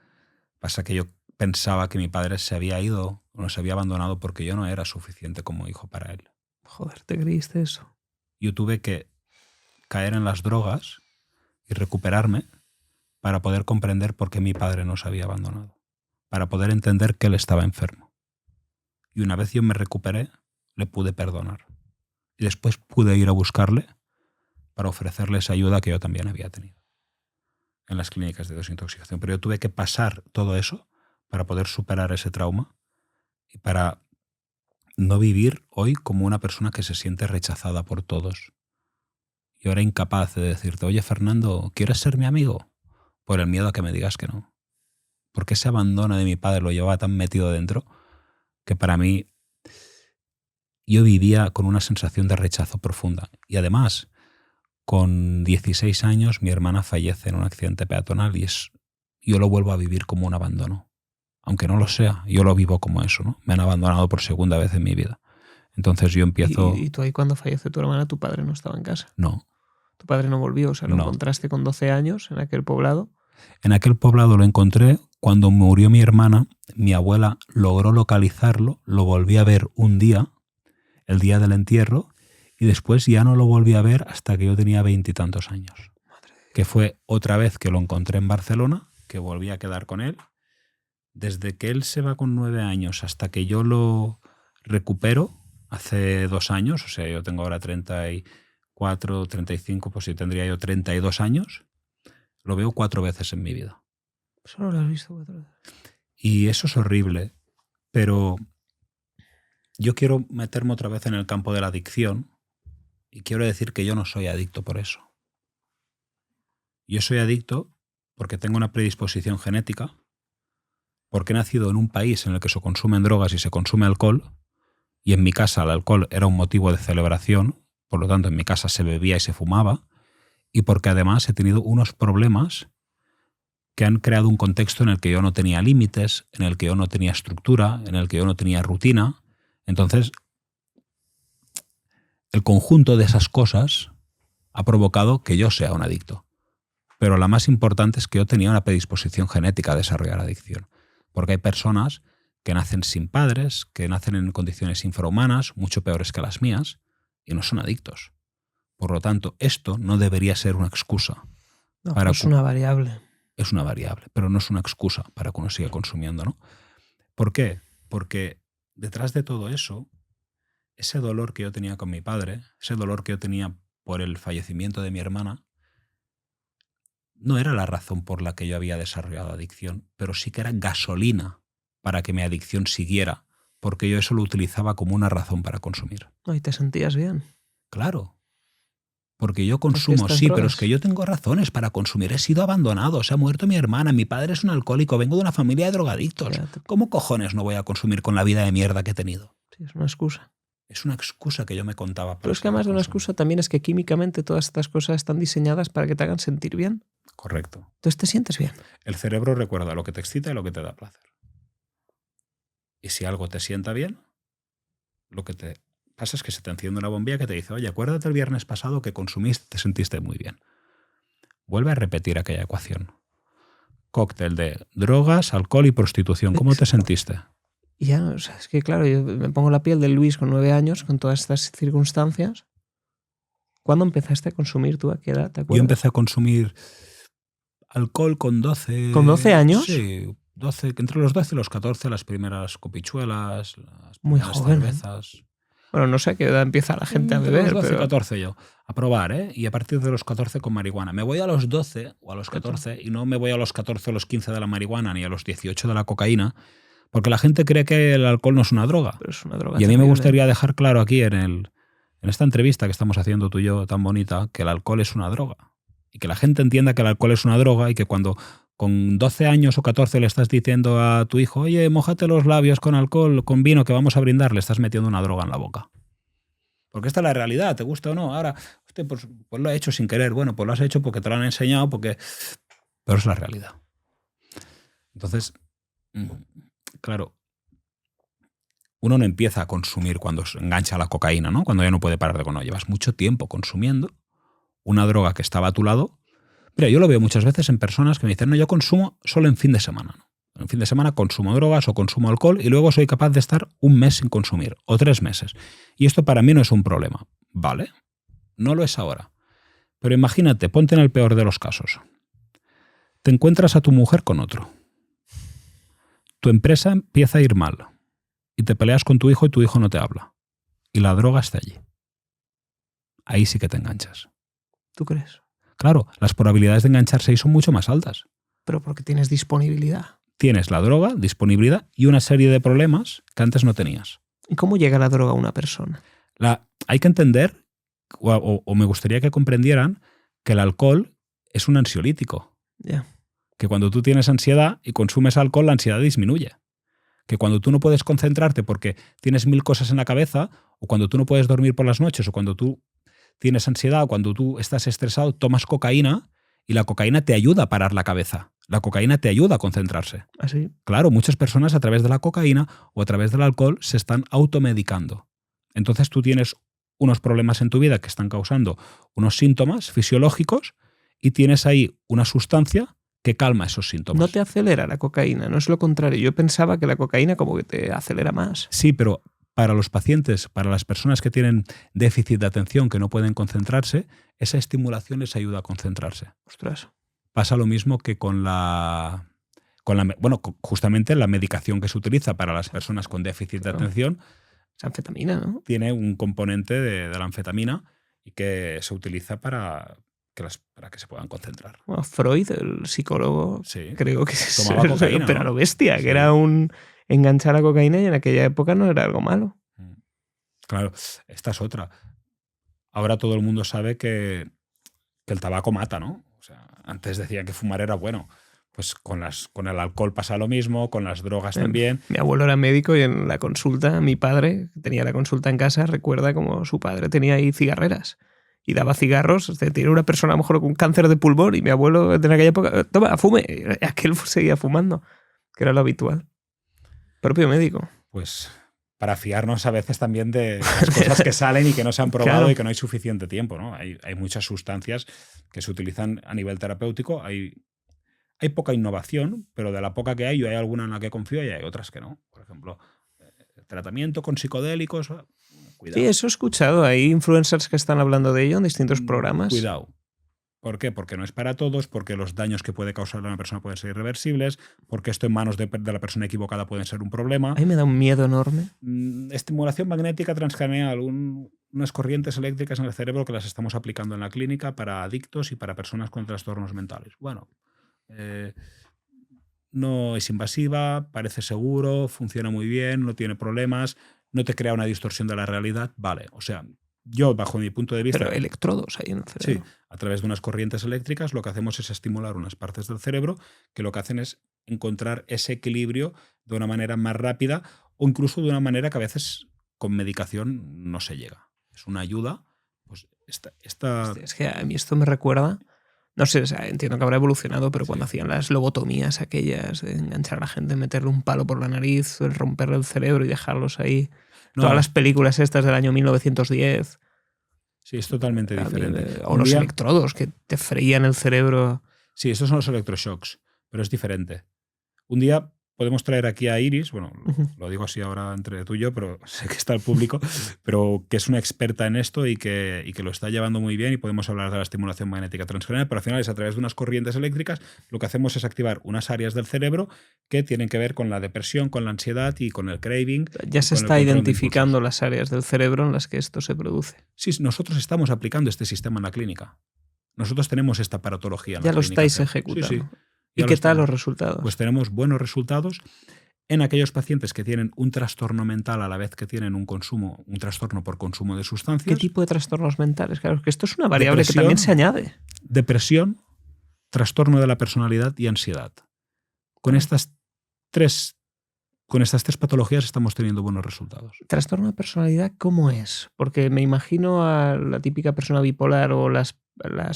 Pasa que yo pensaba que mi padre se había ido o nos había abandonado porque yo no era suficiente como hijo para él. Joder, ¿te creíste eso? Yo tuve que caer en las drogas y recuperarme para poder comprender por qué mi padre nos había abandonado, para poder entender que él estaba enfermo. Y una vez yo me recuperé, le pude perdonar. Y después pude ir a buscarle para ofrecerle esa ayuda que yo también había tenido en las clínicas de desintoxicación. Pero yo tuve que pasar todo eso para poder superar ese trauma y para no vivir hoy como una persona que se siente rechazada por todos. Yo era incapaz de decirte, oye Fernando, ¿quieres ser mi amigo? Por el miedo a que me digas que no. Porque ese abandono de mi padre lo llevaba tan metido dentro que para mí yo vivía con una sensación de rechazo profunda. Y además, con 16 años mi hermana fallece en un accidente peatonal y yo lo vuelvo a vivir como un abandono. Aunque no lo sea, yo lo vivo como eso, ¿no? Me han abandonado por segunda vez en mi vida. Entonces yo empiezo... ¿Y tú ahí cuando fallece tu hermana, tu padre no estaba en casa? No. ¿Tu padre no volvió? O sea, ¿lo No. encontraste con 12 años en aquel poblado? En aquel poblado lo encontré. Cuando murió mi hermana, mi abuela logró localizarlo, lo volví a ver un día, el día del entierro, y después ya no lo volví a ver hasta que yo tenía 20 y tantos años. Que fue otra vez que lo encontré en Barcelona, que volví a quedar con él. Desde que él se va con 9 años hasta que yo lo recupero, hace 2 años, o sea, yo tengo ahora 34, 35, pues sí tendría yo 32 años, lo veo 4 veces en mi vida. Solo lo has visto 4 veces. Y eso es horrible, pero yo quiero meterme otra vez en el campo de la adicción y quiero decir que yo no soy adicto por eso. Yo soy adicto porque tengo una predisposición genética, porque he nacido en un país en el que se consumen drogas y se consume alcohol, y en mi casa el alcohol era un motivo de celebración, por lo tanto en mi casa se bebía y se fumaba, y porque además he tenido unos problemas que han creado un contexto en el que yo no tenía límites, en el que yo no tenía estructura, en el que yo no tenía rutina. Entonces, el conjunto de esas cosas ha provocado que yo sea un adicto. Pero la más importante es que yo tenía una predisposición genética a desarrollar adicción. Porque hay personas que nacen sin padres, que nacen en condiciones infrahumanas, mucho peores que las mías, y no son adictos. Por lo tanto, esto no debería ser una excusa. No, es una variable. Es una variable, pero no es una excusa para que uno siga consumiendo, ¿no? ¿Por qué? Porque detrás de todo eso, ese dolor que yo tenía con mi padre, ese dolor que yo tenía por el fallecimiento de mi hermana, no era la razón por la que yo había desarrollado adicción, pero sí que era gasolina para que mi adicción siguiera, porque yo eso lo utilizaba como una razón para consumir. ¿Y te sentías bien? Claro. Porque yo consumo, sí, pero es que yo tengo razones para consumir. He sido abandonado, se ha muerto mi hermana, mi padre es un alcohólico, vengo de una familia de drogadictos. ¿Cómo cojones no voy a consumir con la vida de mierda que he tenido? Sí, es una excusa. Es una excusa que yo me contaba. Pero es que además de una excusa también es que químicamente todas estas cosas están diseñadas para que te hagan sentir bien. Correcto. Entonces te sientes bien. El cerebro recuerda lo que te excita y lo que te da placer. Y si algo te sienta bien, lo que te pasa es que se te enciende una bombilla que te dice, oye, acuérdate el viernes pasado que consumiste, te sentiste muy bien. Vuelve a repetir aquella ecuación. Cóctel de drogas, alcohol y prostitución. ¿Cómo te sentiste? Y ya, o sea, es que claro, yo me pongo la piel de Luis con 9 años, con todas estas circunstancias. ¿Cuándo empezaste a consumir tú? ¿A qué edad? ¿Te acuerdas? Yo empecé a consumir alcohol con 12... ¿Con 12 años? Sí, 12, entre los 12 y los 14, las primeras copichuelas, las muy primeras joven, cervezas. Bueno, no sé a qué edad empieza la gente a beber. Entre los 12 pero... y 14 yo, a probar, ¿eh? Y a partir de los 14 con marihuana. Me voy a los 12 o a los 14 y no me voy a los 14 o los 15 de la marihuana ni a los 18 de la cocaína, porque la gente cree que el alcohol no es una droga. Pero es una droga y a mí terrible. Me gustaría dejar claro aquí en esta entrevista que estamos haciendo tú y yo tan bonita, que el alcohol es una droga. Y que la gente entienda que el alcohol es una droga y que cuando con 12 años o 14 le estás diciendo a tu hijo, oye, mójate los labios con alcohol, con vino que vamos a brindar, le estás metiendo una droga en la boca. Porque esta es la realidad, te gusta o no. Ahora, usted pues lo ha hecho sin querer. Bueno, pues lo has hecho porque te lo han enseñado, pero es la realidad. Entonces, claro, uno no empieza a consumir cuando se engancha la cocaína, ¿no? Cuando ya no puede parar de comer. Llevas mucho tiempo consumiendo una droga que estaba a tu lado. Mira, yo lo veo muchas veces en personas que me dicen, no, yo consumo solo en fin de semana, ¿no? En fin de semana consumo drogas o consumo alcohol y luego soy capaz de estar un mes sin consumir o 3 meses. Y esto para mí no es un problema. Vale, no lo es ahora. Pero imagínate, ponte en el peor de los casos. Te encuentras a tu mujer con otro. Tu empresa empieza a ir mal y te peleas con tu hijo y tu hijo no te habla. Y la droga está allí. Ahí sí que te enganchas. ¿Tú crees? Claro, las probabilidades de engancharse ahí son mucho más altas. Pero porque tienes disponibilidad. Tienes la droga, disponibilidad y una serie de problemas que antes no tenías. ¿Y cómo llega la droga a una persona? Hay que entender, o me gustaría que comprendieran, que el alcohol es un ansiolítico. Ya. Que cuando tú tienes ansiedad y consumes alcohol, la ansiedad disminuye. Que cuando tú no puedes concentrarte porque tienes 1000 cosas en la cabeza, o cuando tú no puedes dormir por las noches, o cuando tú tienes ansiedad, o cuando tú estás estresado, tomas cocaína y la cocaína te ayuda a parar la cabeza. La cocaína te ayuda a concentrarse. ¿Así? Claro, muchas personas a través de la cocaína o a través del alcohol se están automedicando. Entonces tú tienes unos problemas en tu vida que están causando unos síntomas fisiológicos y tienes ahí una sustancia que calma esos síntomas. No te acelera la cocaína, no es lo contrario. Yo pensaba que la cocaína como que te acelera más. Sí, pero para los pacientes, para las personas que tienen déficit de atención, que no pueden concentrarse, esa estimulación les ayuda a concentrarse. Ostras. Pasa lo mismo que justamente la medicación que se utiliza para las personas con déficit de atención. Es anfetamina, ¿no? Tiene un componente de la anfetamina y que se utiliza para que se puedan concentrar. Bueno, Freud, el psicólogo, sí, creo que tomaba cocaína, pero a ¿no? lo bestia, Sí. que era un enganchar a cocaína y en aquella época no era algo malo. Claro, esta es otra. Ahora todo el mundo sabe que el tabaco mata, ¿no? O sea, antes decían que fumar era bueno. Pues con el alcohol pasa lo mismo, con las drogas también. Mi abuelo era médico y en la consulta, mi padre, que tenía la consulta en casa, recuerda como su padre tenía ahí cigarreras y daba cigarros. Tiene una persona a lo mejor con cáncer de pulmón y mi abuelo en aquella época, toma, fume. Y aquel seguía fumando, que era lo habitual. Propio médico. Pues para fiarnos a veces también de las cosas que salen y que no se han probado. Claro. Y que no hay suficiente tiempo, ¿no? Hay muchas sustancias que se utilizan a nivel terapéutico. Hay poca innovación, pero de la poca que hay, yo hay alguna en la que confío y hay otras que no. Por ejemplo, tratamiento con psicodélicos. Cuidado. Sí, eso he escuchado. Hay influencers que están hablando de ello en distintos programas. Cuidado. ¿Por qué? Porque no es para todos, porque los daños que puede causar a una persona pueden ser irreversibles, porque esto en manos de la persona equivocada puede ser un problema. A mí me da un miedo enorme. Estimulación magnética transcranial, unas corrientes eléctricas en el cerebro que las estamos aplicando en la clínica para adictos y para personas con trastornos mentales. Bueno, no es invasiva, parece seguro, funciona muy bien, no tiene problemas, no te crea una distorsión de la realidad. Vale, o sea, yo bajo mi punto de vista... Pero electrodos ahí en el cerebro. Sí, a través de unas corrientes eléctricas lo que hacemos es estimular unas partes del cerebro que lo que hacen es encontrar ese equilibrio de una manera más rápida o incluso de una manera que a veces con medicación no se llega. Es una ayuda. Pues Es que a mí esto me recuerda... No sé, o sea, entiendo que habrá evolucionado, pero cuando hacían las lobotomías aquellas, de enganchar a la gente, meterle un palo por la nariz, romperle el cerebro y dejarlos ahí. No. Todas las películas estas del año 1910. Sí, es totalmente diferente. O los electrodos que te freían el cerebro. Sí, estos son los electroshocks, pero es diferente. Un día podemos traer aquí a Iris, bueno, lo digo así ahora entre tú y yo, pero sé que está el público, pero que es una experta en esto y que lo está llevando muy bien y podemos hablar de la estimulación magnética transcranial, pero al final es a través de unas corrientes eléctricas lo que hacemos es activar unas áreas del cerebro que tienen que ver con la depresión, con la ansiedad y con el craving. Ya se está identificando las áreas del cerebro en las que esto se produce. Sí, nosotros estamos aplicando este sistema en la clínica. Nosotros tenemos esta aparatología en la clínica. Ya lo estáis ¿sí? ejecutando. Sí. ¿Y qué tal los resultados? Pues tenemos buenos resultados en aquellos pacientes que tienen un trastorno mental a la vez que tienen un trastorno por consumo de sustancias. ¿Qué tipo de trastornos mentales? Claro, que esto es una variable que también se añade. Depresión, trastorno de la personalidad y ansiedad. Con estas tres patologías estamos teniendo buenos resultados. ¿Trastorno de personalidad cómo es? Porque me imagino a la típica persona bipolar o las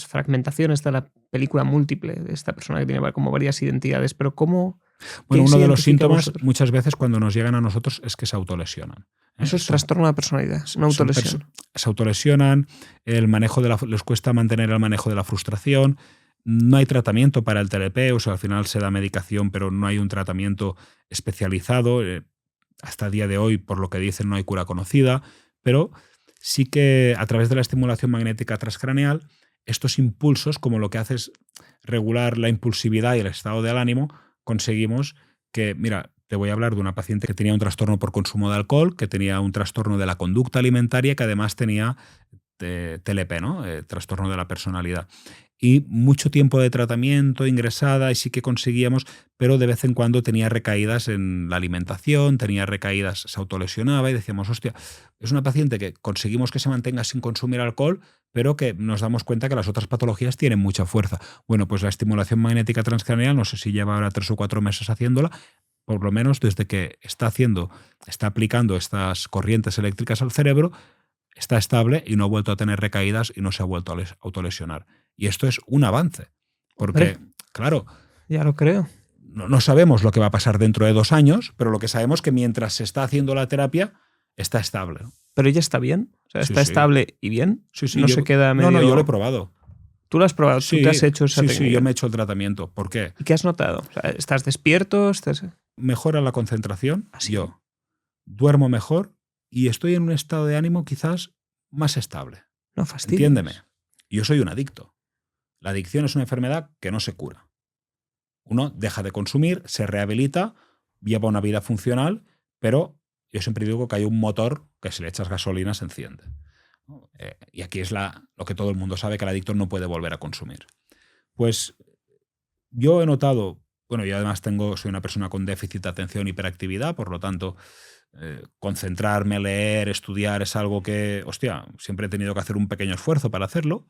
fragmentaciones de la película múltiple de esta persona que tiene como varias identidades, pero ¿cómo? Bueno, uno de los síntomas muchas veces cuando nos llegan a nosotros es que se autolesionan. Eso es trastorno de personalidad, una autolesión. Se autolesionan, les cuesta mantener el manejo de la frustración, No hay tratamiento para el TLP, o sea, al final se da medicación, pero no hay un tratamiento especializado. Hasta el día de hoy, por lo que dicen, no hay cura conocida, pero sí que a través de la estimulación magnética transcraneal, estos impulsos, como lo que hace es regular la impulsividad y el estado del ánimo, conseguimos que, mira, te voy a hablar de una paciente que tenía un trastorno por consumo de alcohol, que tenía un trastorno de la conducta alimentaria, que además tenía TLP, ¿no? Trastorno de la personalidad. Y mucho tiempo de tratamiento, ingresada, y sí que conseguíamos, pero de vez en cuando tenía recaídas en la alimentación, tenía recaídas, se autolesionaba y decíamos, hostia, es una paciente que conseguimos que se mantenga sin consumir alcohol, pero que nos damos cuenta que las otras patologías tienen mucha fuerza. Bueno, pues la estimulación magnética transcraneal, no sé si lleva ahora 3 o 4 meses haciéndola, por lo menos desde que está aplicando estas corrientes eléctricas al cerebro, está estable y no ha vuelto a tener recaídas y no se ha vuelto a autolesionar. Y esto es un avance, porque, Hombre, claro, ya lo creo. no sabemos lo que va a pasar dentro de 2 años, pero lo que sabemos es que mientras se está haciendo la terapia, está estable. ¿Pero ella está bien? O sea, Sí, ¿está sí. estable y bien? Sí, sí, No se queda medio... No, yo lo he probado. ¿Tú lo has probado? Sí, ¿Tú te has hecho esa sí, técnica? yo me he hecho el tratamiento. ¿Por qué? ¿Y qué has notado? O sea, ¿estás despierto? Mejora la concentración, ¿Ah, sí? yo duermo mejor y estoy en un estado de ánimo quizás más estable. No fastidies. Entiéndeme, yo soy un adicto. La adicción es una enfermedad que no se cura. Uno deja de consumir, se rehabilita, lleva una vida funcional, pero yo siempre digo que hay un motor que si le echas gasolina se enciende. Y aquí es lo que todo el mundo sabe, que el adicto no puede volver a consumir. Pues yo he notado, bueno, yo además soy una persona con déficit de atención y hiperactividad, por lo tanto, concentrarme, leer, estudiar es algo que, hostia, siempre he tenido que hacer un pequeño esfuerzo para hacerlo.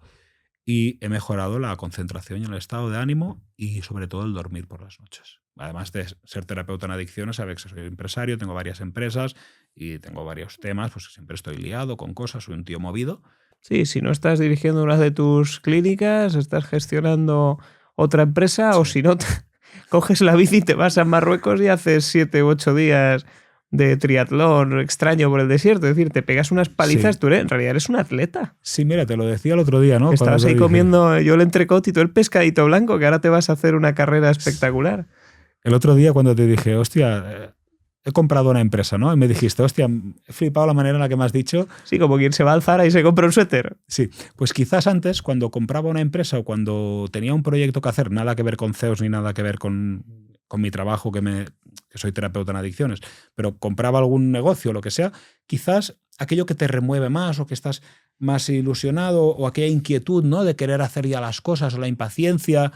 Y he mejorado la concentración y el estado de ánimo y sobre todo el dormir por las noches. Además de ser terapeuta en adicciones, sabes que soy empresario, tengo varias empresas y tengo varios temas, pues siempre estoy liado con cosas, soy un tío movido. Sí, si no estás dirigiendo una de tus clínicas, estás gestionando otra empresa, Sí. o si no, coges la bici y te vas a Marruecos y haces 7 u 8 días de triatlón extraño por el desierto. Es decir, te pegas unas palizas, Sí. tú en realidad eres un atleta. Sí, mira, te lo decía el otro día, ¿no? Estabas Cuando ahí te dije, comiendo yo el entrecot y tú el pescadito blanco, que ahora te vas a hacer una carrera espectacular. el otro día cuando te dije, hostia, he comprado una empresa, ¿no? Y me dijiste, hostia, he flipado la manera en la que me has dicho. Sí, como quien se va al Zara y se compra un suéter. Sí, pues quizás antes, cuando compraba una empresa o cuando tenía un proyecto que hacer, nada que ver con CEOs ni nada que ver con mi trabajo, que soy terapeuta en adicciones, pero compraba algún negocio o lo que sea, quizás aquello que te remueve más o que estás más ilusionado o aquella inquietud, ¿no?, de querer hacer ya las cosas o la impaciencia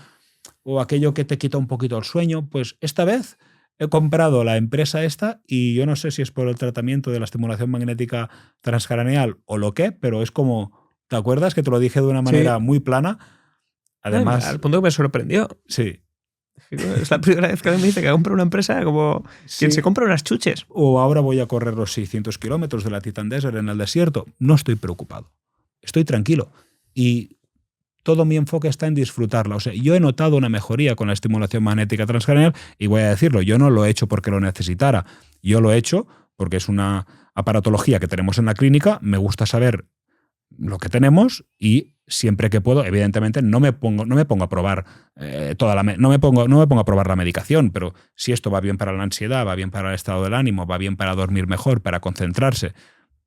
o aquello que te quita un poquito el sueño, pues esta vez he comprado la empresa esta y yo no sé si es por el tratamiento de la estimulación magnética transcraneal o lo que, pero es como, ¿te acuerdas que te lo dije de una manera muy plana? Además, al punto que me sorprendió. sí. Es la primera vez que alguien me dice que compra una empresa como quien se compra unas chuches. O ahora voy a correr los 600 kilómetros de la Titan Desert en el desierto. No estoy preocupado. Estoy tranquilo. Y todo mi enfoque está en disfrutarla. O sea, yo he notado una mejoría con la estimulación magnética transcraneal y voy a decirlo, yo no lo he hecho porque lo necesitara. Yo lo he hecho porque es una aparatología que tenemos en la clínica, me gusta saber lo que tenemos y siempre que puedo, evidentemente, no me pongo a probar no me pongo a probar la medicación, pero si esto va bien para la ansiedad, va bien para el estado del ánimo, va bien para dormir mejor, para concentrarse,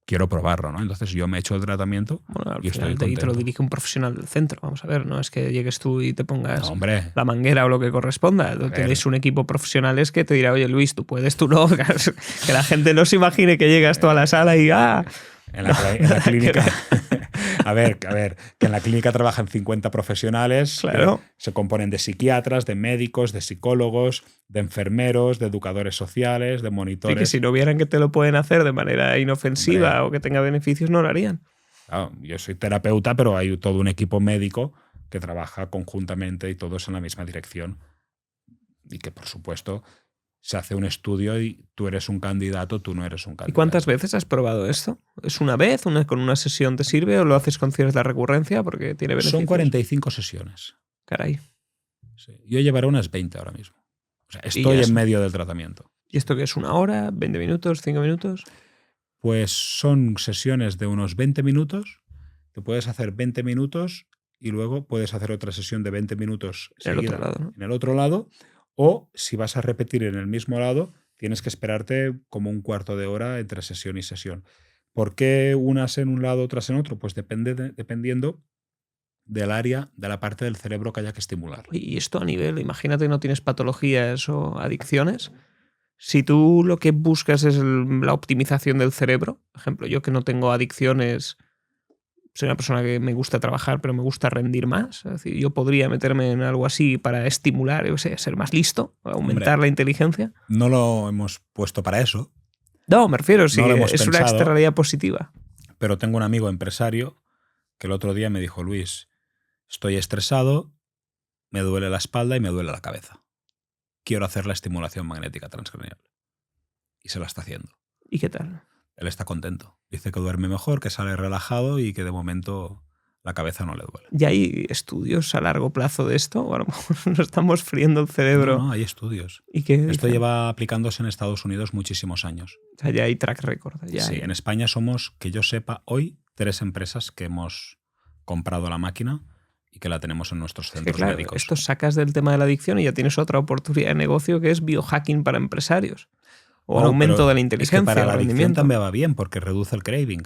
quiero probarlo, ¿no? Entonces yo me he hecho el tratamiento y estoy contento. Y te lo dirige un profesional del centro, vamos a ver, no es que llegues tú y te pongas la manguera o lo que corresponda. Tenéis un equipo profesionales que te dirá, oye Luis, tú puedes, tú no, que la gente no se imagine que llegas tú a la sala y En la clínica. A ver, que en la clínica trabajan 50 profesionales, claro, que se componen de psiquiatras, de médicos, de psicólogos, de enfermeros, de educadores sociales, de monitores. Sí, que si no vieran que te lo pueden hacer de manera inofensiva o que tenga beneficios, no lo harían. Claro, yo soy terapeuta, pero hay todo un equipo médico que trabaja conjuntamente y todos en la misma dirección. Y que, por supuesto, se hace un estudio y tú eres un candidato, tú no eres un candidato. ¿Y cuántas veces has probado esto? ¿Es una vez? ¿Con una sesión te sirve o lo haces con cierta recurrencia porque tiene beneficios? Son 45 sesiones. Caray. Sí. Yo llevaré unas 20 ahora mismo. O sea, estoy en medio del tratamiento. ¿Y esto qué es? ¿1 hora? ¿20 minutos? ¿5 minutos? Pues son sesiones de unos 20 minutos. Te puedes hacer 20 minutos y luego puedes hacer otra sesión de 20 minutos En el seguida otro lado, ¿no? en el otro lado, o si vas a repetir en el mismo lado, tienes que esperarte como un cuarto de hora entre sesión y sesión. ¿Por qué unas en un lado, otras en otro? Pues dependiendo del área, de la parte del cerebro que haya que estimular. Y esto a nivel, imagínate que no tienes patologías o adicciones. Si tú lo que buscas es la optimización del cerebro, por ejemplo, yo que no tengo adicciones, soy una persona que me gusta trabajar, pero me gusta rendir más. Es decir, yo podría meterme en algo así para estimular, yo sé, ser más listo, aumentar la inteligencia. No lo hemos puesto para eso. No, me refiero, sí, No lo hemos es una pensado. externalidad positiva. Pero tengo un amigo empresario que el otro día me dijo: Luis, estoy estresado, me duele la espalda y me duele la cabeza. Quiero hacer la estimulación magnética transcranial. Y se la está haciendo. ¿Y qué tal? Él está contento. Dice que duerme mejor, que sale relajado y que de momento la cabeza no le duele. ¿Y hay estudios a largo plazo de esto? O a lo mejor nos estamos friendo el cerebro. No, hay estudios. ¿Y qué Esto dicen? lleva aplicándose en Estados Unidos muchísimos años. O sea, ya hay track record. Ya Sí, hay. en España somos, que yo sepa, hoy 3 empresas que hemos comprado la máquina y que la tenemos en nuestros Es que, centros claro, médicos. esto sacas del tema de la adicción y ya tienes otra oportunidad de negocio que es biohacking para empresarios. O Bueno, aumento pero de la es inteligencia, que para el la adicción rendimiento. también va bien porque reduce el craving.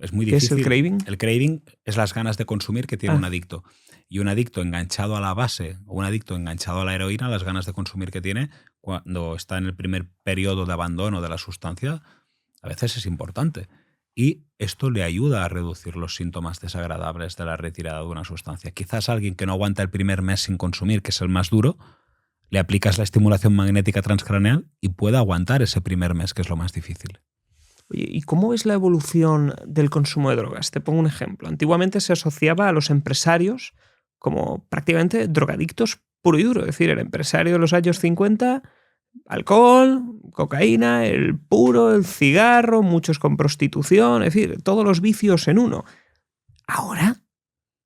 Es muy ¿Qué es difícil. el craving? El craving es las ganas de consumir que tiene Ah. un adicto. Y un adicto enganchado a la base o un adicto enganchado a la heroína, las ganas de consumir que tiene cuando está en el primer periodo de abandono de la sustancia, a veces es importante. Y esto le ayuda a reducir los síntomas desagradables de la retirada de una sustancia. Quizás alguien que no aguanta el primer mes sin consumir, que es el más duro, le aplicas la estimulación magnética transcraneal y puede aguantar ese primer mes, que es lo más difícil. Oye, ¿y cómo es la evolución del consumo de drogas? Te pongo un ejemplo. Antiguamente se asociaba a los empresarios como prácticamente drogadictos puro y duro. Es decir, el empresario de los años 50, alcohol, cocaína, el puro, el cigarro, muchos con prostitución, es decir, todos los vicios en uno. Ahora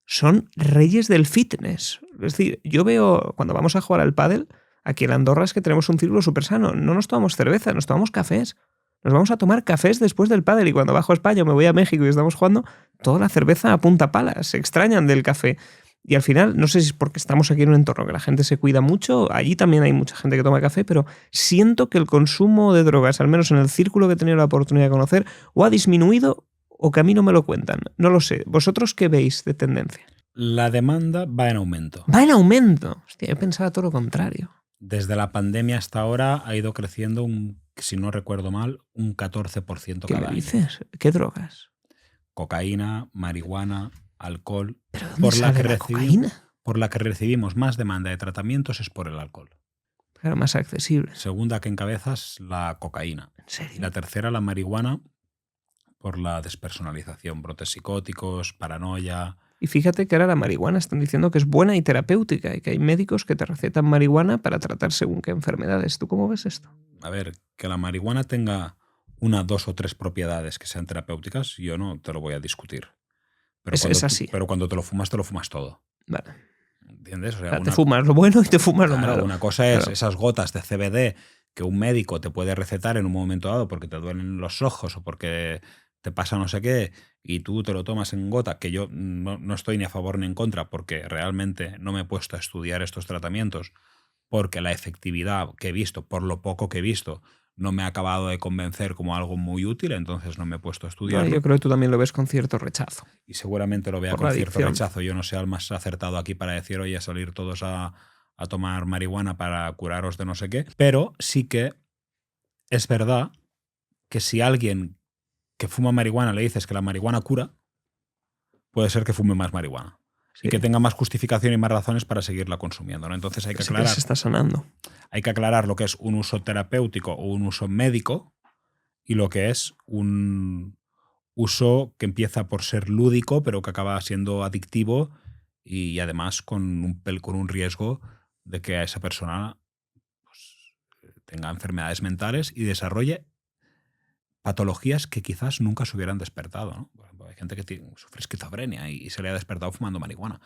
son reyes del fitness. Es decir, yo veo cuando vamos a jugar al pádel, aquí en Andorra es que tenemos un círculo súper sano. No nos tomamos cerveza, nos tomamos cafés. Nos vamos a tomar cafés después del pádel y cuando bajo a España me voy a México y estamos jugando, toda la cerveza a punta pala. Se extrañan del café. Y al final, no sé si es porque estamos aquí en un entorno que la gente se cuida mucho, allí también hay mucha gente que toma café, pero siento que el consumo de drogas, al menos en el círculo que he tenido la oportunidad de conocer, o ha disminuido o que a mí no me lo cuentan. No lo sé. ¿Vosotros qué veis de tendencia? La demanda va en aumento. Va en aumento. Hostia, yo pensaba todo lo contrario. Desde la pandemia hasta ahora ha ido creciendo, si no recuerdo mal, un 14% ¿Qué cada me año. dices? ¿Qué drogas? Cocaína, marihuana, alcohol. ¿Pero dónde sale la cocaína? Por la que recibimos más demanda de tratamientos es por el alcohol. Claro, más accesible. Segunda que encabezas, la cocaína. ¿En serio? Y la tercera, la marihuana, por la despersonalización, brotes psicóticos, paranoia. Y fíjate que ahora la marihuana están diciendo que es buena y terapéutica y que hay médicos que te recetan marihuana para tratar según qué enfermedades. ¿Tú cómo ves esto? A ver, que la marihuana tenga 1, 2 o 3 propiedades que sean terapéuticas, yo no te lo voy a discutir. Pero Es así. Pero cuando te lo fumas todo. Vale. ¿Entiendes? O O sea, sea, te fumas lo bueno y te fumas lo claro, malo. una cosa es Claro. esas gotas de CBD que un médico te puede recetar en un momento dado porque te duelen los ojos o porque te pasa no sé qué y tú te lo tomas en gota, que yo no estoy ni a favor ni en contra porque realmente no me he puesto a estudiar estos tratamientos porque la efectividad que he visto, por lo poco que he visto, no me ha acabado de convencer como algo muy útil, entonces no me he puesto a estudiarlo. Bueno, yo creo que tú también lo ves con cierto rechazo. Y seguramente lo vea Por con la cierto adicción. rechazo. Yo no sé al más acertado aquí para decir, oye, salir todos a tomar marihuana para curaros de no sé qué. Pero sí que es verdad que si alguien que fuma marihuana le dices que la marihuana cura, puede ser que fume más marihuana. Sí. Y que tenga más justificación y más razones para seguirla consumiendo, ¿no? Entonces hay que Sí que aclarar. se está sanando. Hay que aclarar lo que es un uso terapéutico o un uso médico y lo que es un uso que empieza por ser lúdico, pero que acaba siendo adictivo y además con un riesgo de que a esa persona pues, tenga enfermedades mentales y desarrolle patologías que quizás nunca se hubieran despertado, ¿no? Por ejemplo, hay gente que sufre esquizofrenia y se le ha despertado fumando marihuana.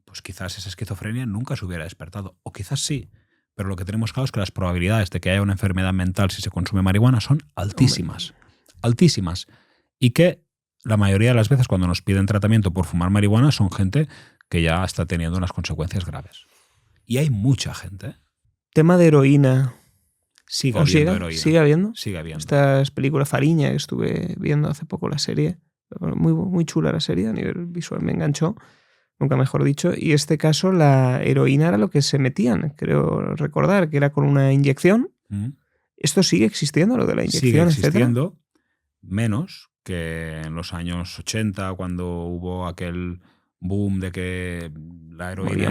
Pues quizás esa esquizofrenia nunca se hubiera despertado. O quizás sí, pero lo que tenemos claro es que las probabilidades de que haya una enfermedad mental si se consume marihuana son altísimas. Altísimas. Y que la mayoría de las veces cuando nos piden tratamiento por fumar marihuana son gente que ya está teniendo unas consecuencias graves. Y hay mucha gente. Tema de heroína. Sigue habiendo heroína. ¿Sigue habiendo? Sigue habiendo. Esta película Fariña, que estuve viendo hace poco la serie. Muy, muy chula la serie, a nivel visual me enganchó, nunca mejor dicho. Y en este caso la heroína era lo que se metían, creo recordar, que era con una inyección. ¿Esto sigue existiendo, lo de la inyección, sigue existiendo, etcétera? Menos que en los años 80, cuando hubo aquel boom de que la heroína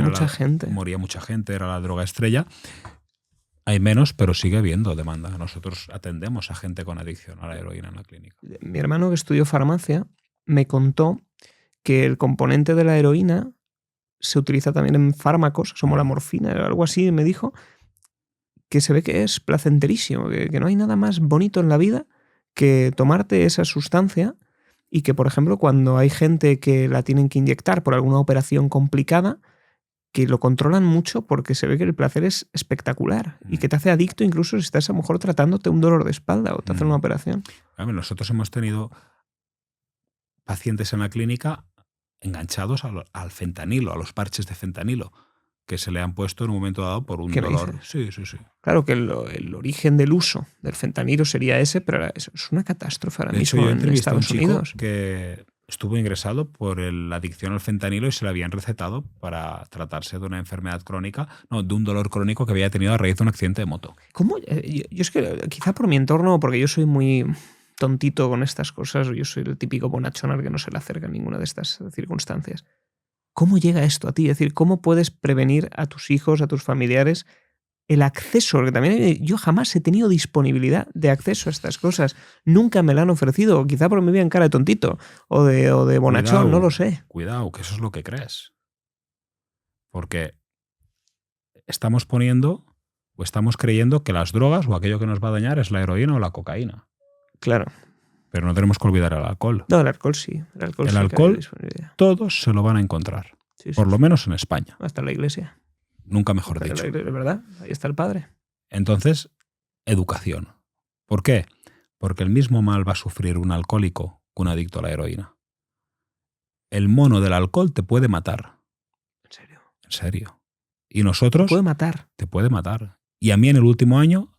moría mucha gente, era la droga estrella. Hay menos, pero sigue habiendo demanda. Nosotros atendemos a gente con adicción a la heroína en la clínica. Mi hermano, que estudió farmacia, me contó que el componente de la heroína se utiliza también en fármacos, como la morfina, algo así, me dijo, que se ve que es placenterísimo, que no hay nada más bonito en la vida que tomarte esa sustancia, y que, por ejemplo, cuando hay gente que la tienen que inyectar por alguna operación complicada, que lo controlan mucho porque se ve que el placer es espectacular y que te hace adicto incluso si estás a lo mejor tratándote un dolor de espalda o te hacen una operación. Nosotros hemos tenido pacientes en la clínica enganchados al fentanilo, a los parches de fentanilo, que se le han puesto en un momento dado por un dolor. Sí. Claro que el origen del uso del fentanilo sería ese, pero es una catástrofe ahora mismo en Estados Unidos. Que estuvo ingresado por la adicción al fentanilo y se le habían recetado para tratarse de una enfermedad crónica, de un dolor crónico que había tenido a raíz de un accidente de moto. ¿Cómo? Yo es que quizá por mi entorno, porque yo soy muy tontito con estas cosas, yo soy el típico bonachón al que no se le acerca ninguna de estas circunstancias. ¿Cómo llega esto a ti? Es decir, ¿cómo puedes prevenir a tus hijos, a tus familiares, el acceso? Porque también yo jamás he tenido disponibilidad de acceso a estas cosas. Nunca me la han ofrecido. Quizá porque me vean cara de tontito o de bonachón, cuidado, no lo sé. Cuidado, que eso es lo que crees. Porque estamos poniendo o estamos creyendo que las drogas o aquello que nos va a dañar es la heroína o la cocaína. Claro. Pero no tenemos que olvidar el alcohol. No, el alcohol sí. El alcohol todos se lo van a encontrar. Sí, por lo menos en España. Hasta la iglesia. Nunca mejor dicho. Es verdad, ahí está el padre. Entonces, educación. ¿Por qué? Porque el mismo mal va a sufrir un alcohólico que un adicto a la heroína. El mono del alcohol te puede matar. ¿En serio? En serio. Y nosotros... ¿Te puede matar? Te puede matar. Y a mí en el último año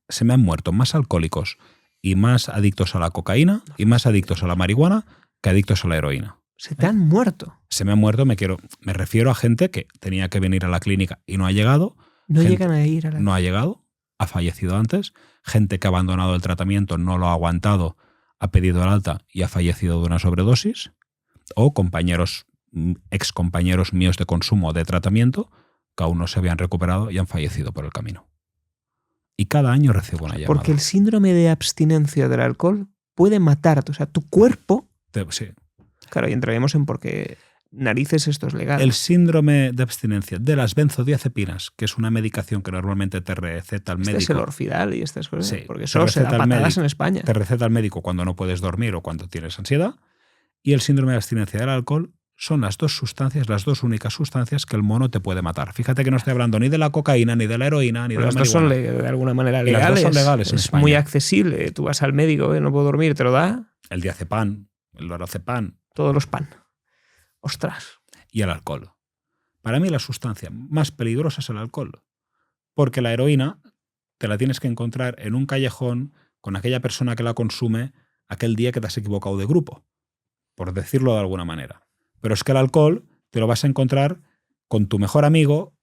se me han muerto más alcohólicos y más adictos a la cocaína y más adictos a la marihuana que adictos a la heroína. ¿Se te han muerto? Se me han muerto, me refiero a gente que tenía que venir a la clínica y no ha llegado. No llegan a ir a la... No ha llegado, ha fallecido antes. Gente que ha abandonado el tratamiento, no lo ha aguantado, ha pedido el alta y ha fallecido de una sobredosis. O excompañeros míos de consumo de tratamiento que aún no se habían recuperado y han fallecido por el camino. Y cada año recibo una llamada. Porque el síndrome de abstinencia del alcohol puede matarte. O sea, tu cuerpo... Sí. Claro, y entraremos en por qué narices esto es legal. El síndrome de abstinencia de las benzodiazepinas, que es una medicación que normalmente te receta el médico. Es el Orfidal y estas cosas. Sí, porque eso se da patadas en España. Te receta el médico cuando no puedes dormir o cuando tienes ansiedad. Y el síndrome de abstinencia del alcohol son las dos únicas sustancias que el mono te puede matar. Fíjate que no estoy hablando ni de la cocaína, ni de la heroína, ni de la marihuana. Las dos son de alguna manera legales. Las dos son legales en España. Es muy accesible. Tú vas al médico, no puedo dormir, te lo da. El diazepam, el lorazepam. Todos los pan. Ostras. Y el alcohol. Para mí la sustancia más peligrosa es el alcohol. Porque la heroína te la tienes que encontrar en un callejón con aquella persona que la consume aquel día que te has equivocado de grupo. Por decirlo de alguna manera. Pero es que el alcohol te lo vas a encontrar con tu mejor amigo,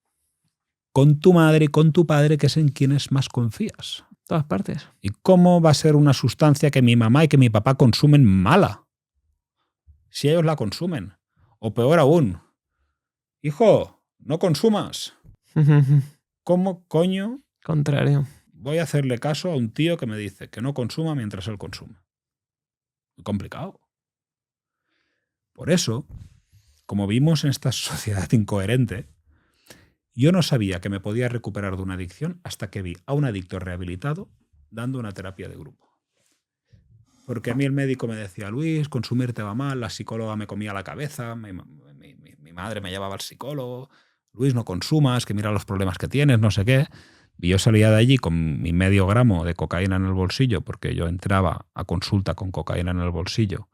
con tu madre y con tu padre, que es en quienes más confías. Todas partes. ¿Y cómo va a ser una sustancia que mi mamá y que mi papá consumen mala? Si ellos la consumen. O peor aún, hijo, no consumas. ¿Cómo coño contrario voy a hacerle caso a un tío que me dice que no consuma mientras él consume? Muy complicado. Por eso, como vimos en esta sociedad incoherente, yo no sabía que me podía recuperar de una adicción hasta que vi a un adicto rehabilitado dando una terapia de grupo. Porque a mí el médico me decía, Luis, consumir te va mal, la psicóloga me comía la cabeza, mi madre me llevaba al psicólogo, Luis, no consumas, que mira los problemas que tienes, no sé qué. Y yo salía de allí con mi medio gramo de cocaína en el bolsillo, porque yo entraba a consulta con cocaína en el bolsillo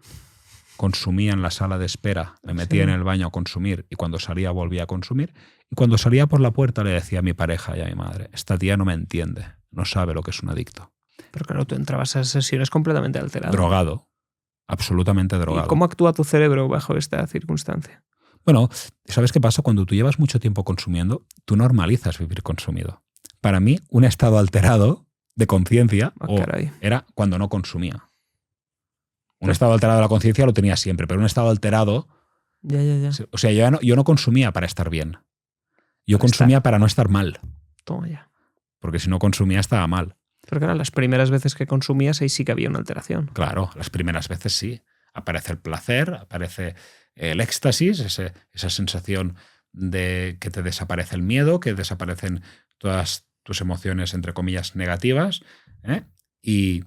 consumía en la sala de espera, me metía Sí. en el baño a consumir y cuando salía volvía a consumir. Y cuando salía por la puerta le decía a mi pareja y a mi madre, esta tía no me entiende, no sabe lo que es un adicto. Pero claro, tú entrabas a esas sesiones completamente alterado. Drogado, absolutamente drogado. ¿Y cómo actúa tu cerebro bajo esta circunstancia? Bueno, ¿sabes qué pasa? Cuando tú llevas mucho tiempo consumiendo, tú normalizas vivir consumido. Para mí, un estado alterado de conciencia Caray. era cuando no consumía. Un Pero- estado alterado de la conciencia lo tenía siempre, pero un estado alterado... Ya. O sea, yo no consumía para estar bien. Yo Para consumía para no estar mal. Toma ya. Porque si no consumía estaba mal. Pero claro, las primeras veces que consumías ahí sí que había una alteración. Claro, las primeras veces sí. Aparece el placer, aparece el éxtasis, esa sensación de que te desaparece el miedo, que desaparecen todas tus emociones, entre comillas, negativas, ¿eh? Y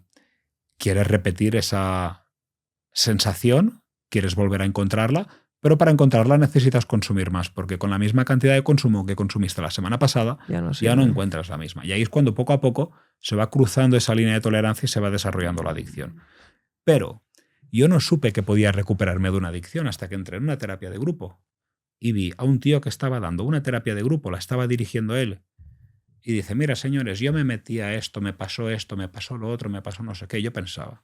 quieres repetir esa sensación, quieres volver a encontrarla, pero para encontrarla necesitas consumir más, porque con la misma cantidad de consumo que consumiste la semana pasada, Ya no encuentras la misma. Y ahí es cuando poco a poco se va cruzando esa línea de tolerancia y se va desarrollando la adicción. Pero yo no supe que podía recuperarme de una adicción hasta que entré en una terapia de grupo y vi a un tío que estaba dando una terapia de grupo, la estaba dirigiendo él, y dice, mira, señores, yo me metí a esto, me pasó lo otro, me pasó no sé qué. Y yo pensaba,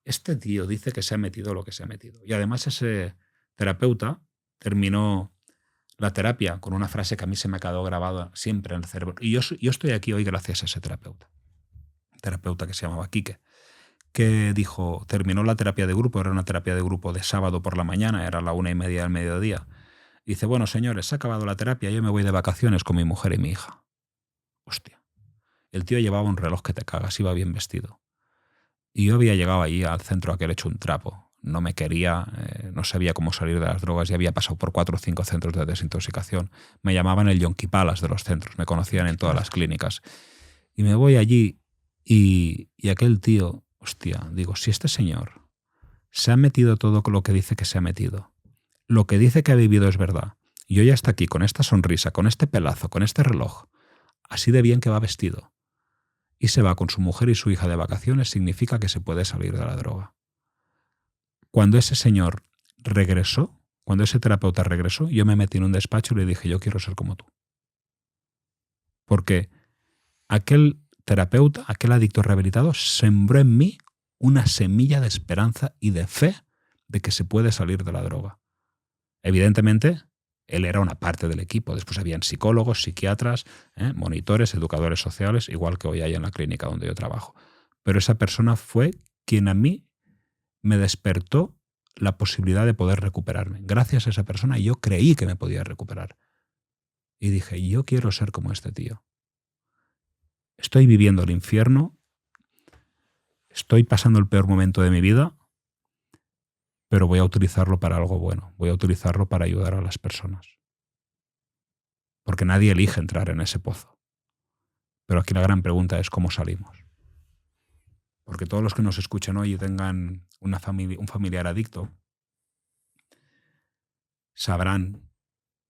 este tío dice que se ha metido lo que se ha metido. Y además ese terapeuta terminó la terapia con una frase que a mí se me ha quedado grabada siempre en el cerebro. Y yo estoy aquí hoy gracias a ese terapeuta. Un terapeuta que se llamaba Quique, que dijo, terminó la terapia de grupo, era una terapia de grupo de sábado por la mañana, era la 1:30 del mediodía. Dice, bueno, señores, se ha acabado la terapia, yo me voy de vacaciones con mi mujer y mi hija. Hostia. El tío llevaba un reloj que te cagas, iba bien vestido. Y yo había llegado allí al centro aquel hecho un trapo. No me quería, no sabía cómo salir de las drogas y había pasado por 4 o 5 centros de desintoxicación. Me llamaban el Yonki Palas de los centros, me conocían en todas las clínicas. Y me voy allí y aquel tío, hostia, digo, si este señor se ha metido todo lo que dice que se ha metido, lo que dice que ha vivido es verdad, y hoy está aquí con esta sonrisa, con este pelazo, con este reloj, así de bien que va vestido, y se va con su mujer y su hija de vacaciones, significa que se puede salir de la droga. Cuando ese señor regresó, cuando ese terapeuta regresó, yo me metí en un despacho y le dije, yo quiero ser como tú. Porque aquel terapeuta, aquel adicto rehabilitado, sembró en mí una semilla de esperanza y de fe de que se puede salir de la droga. Evidentemente, él era una parte del equipo. Después habían psicólogos, psiquiatras, monitores, educadores sociales, igual que hoy hay en la clínica donde yo trabajo. Pero esa persona fue quien a mí me despertó la posibilidad de poder recuperarme. Gracias a esa persona yo creí que me podía recuperar. Y dije, yo quiero ser como este tío. Estoy viviendo el infierno, estoy pasando el peor momento de mi vida, pero voy a utilizarlo para algo bueno, voy a utilizarlo para ayudar a las personas. Porque nadie elige entrar en ese pozo. Pero aquí la gran pregunta es cómo salimos. Porque todos los que nos escuchen hoy y tengan un familiar adicto, sabrán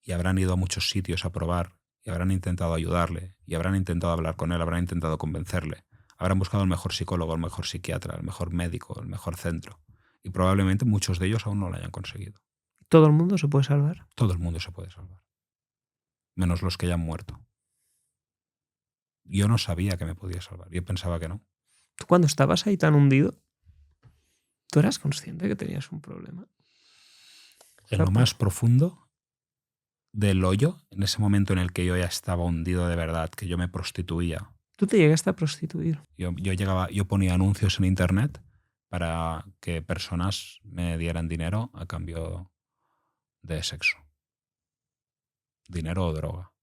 y habrán ido a muchos sitios a probar y habrán intentado ayudarle y habrán intentado hablar con él, habrán intentado convencerle, habrán buscado el mejor psicólogo, el mejor psiquiatra, el mejor médico, el mejor centro. Y probablemente muchos de ellos aún no lo hayan conseguido. ¿Todo el mundo se puede salvar? Todo el mundo se puede salvar. Menos los que ya han muerto. Yo no sabía que me podía salvar. Yo pensaba que no. ¿Tú cuando estabas ahí tan hundido, tú eras consciente que tenías un problema? En lo más profundo del hoyo, en ese momento en el que yo ya estaba hundido de verdad, que yo me prostituía. ¿Tú te llegaste a prostituir? Yo ponía anuncios en internet para que personas me dieran dinero a cambio de sexo. Dinero o droga.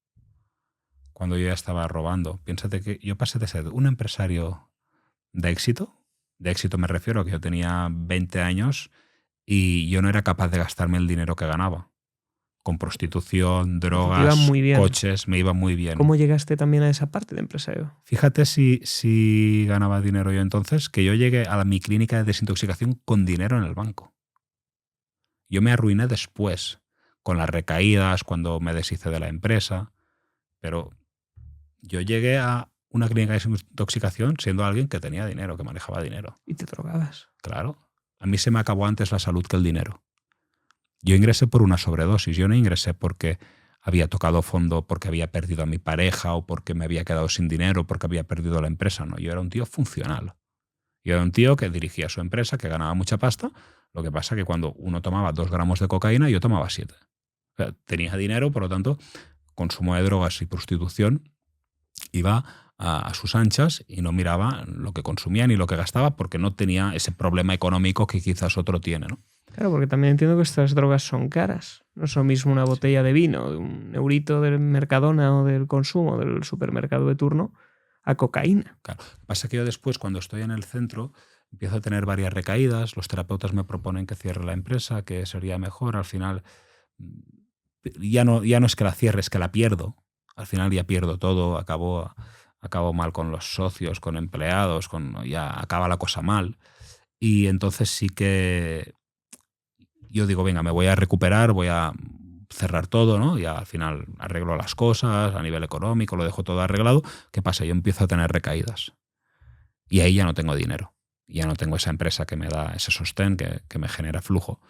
Cuando yo ya estaba robando, piénsate que yo pasé de ser un empresario de éxito me refiero a que yo tenía 20 años y yo no era capaz de gastarme el dinero que ganaba. Con prostitución, drogas, coches, me iba muy bien. ¿Cómo llegaste también a esa parte de empresario? Fíjate si ganaba dinero yo entonces, que yo llegué a mi clínica de desintoxicación con dinero en el banco. Yo me arruiné después, con las recaídas, cuando me deshice de la empresa, pero yo llegué a una clínica de desintoxicación siendo alguien que tenía dinero, que manejaba dinero. ¿Y te drogabas? Claro. A mí se me acabó antes la salud que el dinero. Yo ingresé por una sobredosis, yo no ingresé porque había tocado fondo, porque había perdido a mi pareja o porque me había quedado sin dinero, porque había perdido la empresa. No, yo era un tío funcional. Yo era un tío que dirigía su empresa, que ganaba mucha pasta. Lo que pasa que cuando uno tomaba 2 gramos de cocaína, yo tomaba 7. O sea, tenía dinero, por lo tanto, consumo de drogas y prostitución iba a sus anchas y no miraba lo que consumía ni lo que gastaba porque no tenía ese problema económico que quizás otro tiene, ¿no? Claro, porque también entiendo que estas drogas son caras. No es lo mismo una botella de vino, de un eurito del Mercadona o del consumo del supermercado de turno, a cocaína. Claro. Lo que pasa es que yo después, cuando estoy en el centro, empiezo a tener varias recaídas. Los terapeutas me proponen que cierre la empresa, que sería mejor. Al final, ya no es que la cierre, es que la pierdo. Al final ya pierdo todo, acabo mal con los socios, con empleados, ya acaba la cosa mal. Y entonces sí que yo digo, venga, me voy a recuperar, voy a cerrar todo, ¿no? Ya al final arreglo las cosas a nivel económico, lo dejo todo arreglado. ¿Qué pasa? Yo empiezo a tener recaídas. Y ahí ya no tengo dinero. Ya no tengo esa empresa que me da ese sostén, que me genera flujo.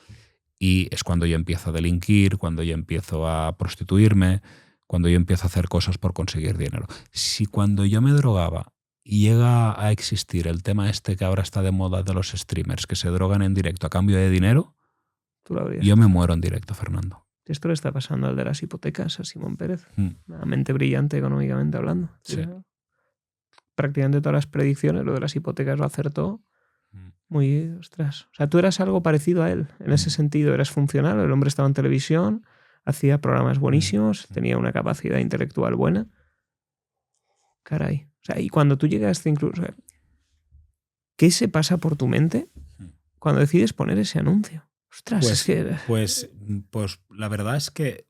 Y es cuando yo empiezo a delinquir, cuando yo empiezo a prostituirme, cuando yo empiezo a hacer cosas por conseguir dinero. Si cuando yo me drogaba y llega a existir el tema este que ahora está de moda de los streamers que se drogan en directo a cambio de dinero, Tú lo habrías. yo me muero en directo, Fernando. Esto le está pasando al de las hipotecas, a Simón Pérez. Una mente brillante económicamente hablando. Sí. Prácticamente todas las predicciones, lo de las hipotecas lo acertó. Muy, ostras. O sea, tú eras algo parecido a él. En ese sentido, eras funcional. El hombre estaba en televisión, hacía programas buenísimos, tenía una capacidad intelectual buena. Caray. O sea, y cuando tú llegaste incluso... O sea, ¿qué se pasa por tu mente cuando decides poner ese anuncio? Ostras, es que... Pues la verdad es que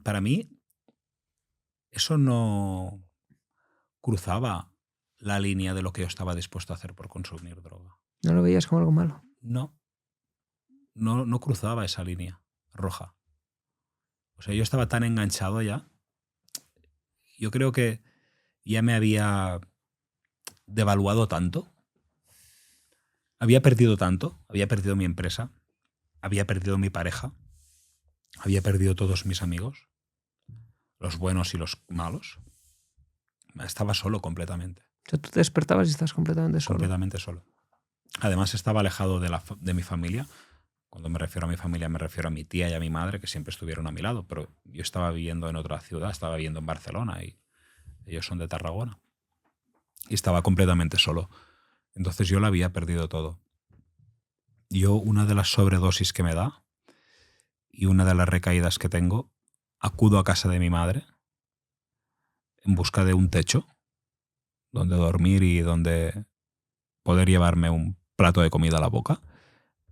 para mí eso no cruzaba la línea de lo que yo estaba dispuesto a hacer por consumir droga. ¿No lo veías como algo malo? No cruzaba esa línea roja. O sea, yo estaba tan enganchado ya. Yo creo que ya me había devaluado tanto. Había perdido tanto. Había perdido mi empresa. Había perdido mi pareja. Había perdido todos mis amigos. Los buenos y los malos. Estaba solo completamente. O sea, tú te despertabas y estás completamente solo. Completamente solo. Además estaba alejado de mi familia. Cuando me refiero a mi familia me refiero a mi tía y a mi madre, que siempre estuvieron a mi lado. Pero yo estaba viviendo en otra ciudad, estaba viviendo en Barcelona y ellos son de Tarragona. Y estaba completamente solo. Entonces yo lo había perdido todo. Yo, una de las sobredosis que me da y una de las recaídas que tengo, acudo a casa de mi madre en busca de un techo donde dormir y donde poder llevarme un plato de comida a la boca.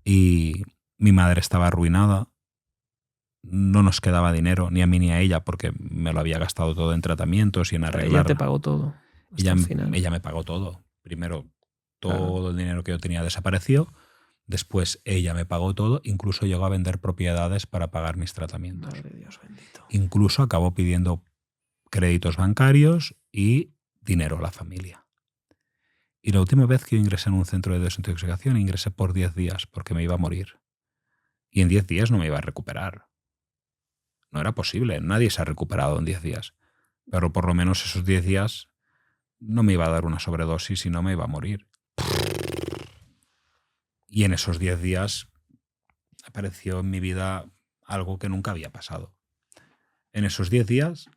Y mi madre estaba arruinada. No nos quedaba dinero, ni a mí ni a ella, porque me lo había gastado todo en tratamientos y en arreglar. Ella te pagó todo. Ella me pagó todo. Primero, todo el dinero que yo tenía desapareció. Después, ella me pagó todo. Incluso llegó a vender propiedades para pagar mis tratamientos. Madre de Dios bendito. Incluso acabó pidiendo créditos bancarios y dinero a la familia. Y la última vez que yo ingresé en un centro de desintoxicación, ingresé por 10 días porque me iba a morir. Y en 10 días no me iba a recuperar. No era posible. Nadie se ha recuperado en 10 días. Pero por lo menos esos 10 días no me iba a dar una sobredosis y no me iba a morir. Y en esos 10 días apareció en mi vida algo que nunca había pasado. En esos 10 días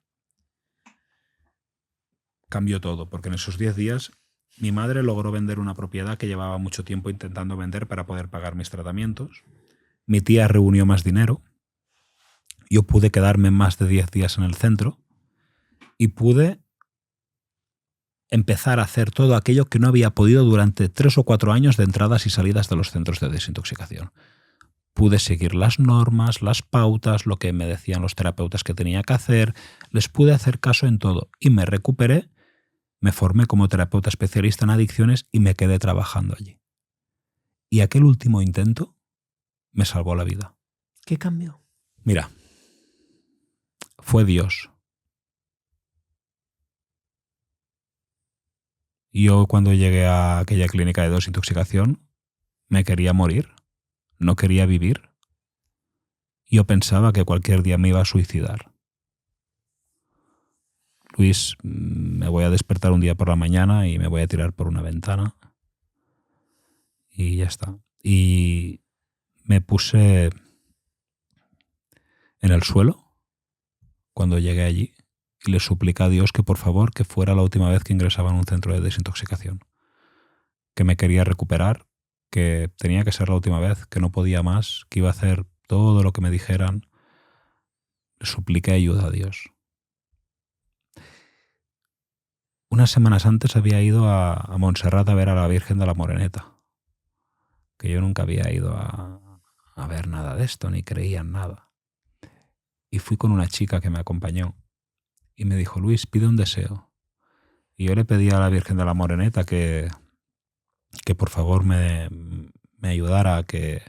cambió todo, porque en esos 10 días mi madre logró vender una propiedad que llevaba mucho tiempo intentando vender para poder pagar mis tratamientos. Mi tía reunió más dinero. Yo pude quedarme más de 10 días en el centro y pude empezar a hacer todo aquello que no había podido durante 3 o 4 años de entradas y salidas de los centros de desintoxicación. Pude seguir las normas, las pautas, lo que me decían los terapeutas que tenía que hacer. Les pude hacer caso en todo y me recuperé. Me formé como terapeuta especialista en adicciones y me quedé trabajando allí. Y aquel último intento me salvó la vida. ¿Qué cambió? Mira, fue Dios. Yo cuando llegué a aquella clínica de desintoxicación me quería morir. no quería vivir. Yo pensaba que cualquier día me iba a suicidar. Luis, me voy a despertar un día por la mañana y me voy a tirar por una ventana. Y ya está. Y me puse en el suelo cuando llegué allí y le supliqué a Dios que por favor que fuera la última vez que ingresaba en un centro de desintoxicación. Que me quería recuperar, que tenía que ser la última vez, que no podía más, que iba a hacer todo lo que me dijeran. Le supliqué ayuda a Dios. Unas semanas antes había ido a Montserrat a ver a la Virgen de la Moreneta, que yo nunca había ido a ver nada de esto, ni creía en nada. Y fui con una chica que me acompañó y me dijo, Luis, pide un deseo. Y yo le pedí a la Virgen de la Moreneta que por favor me ayudara a que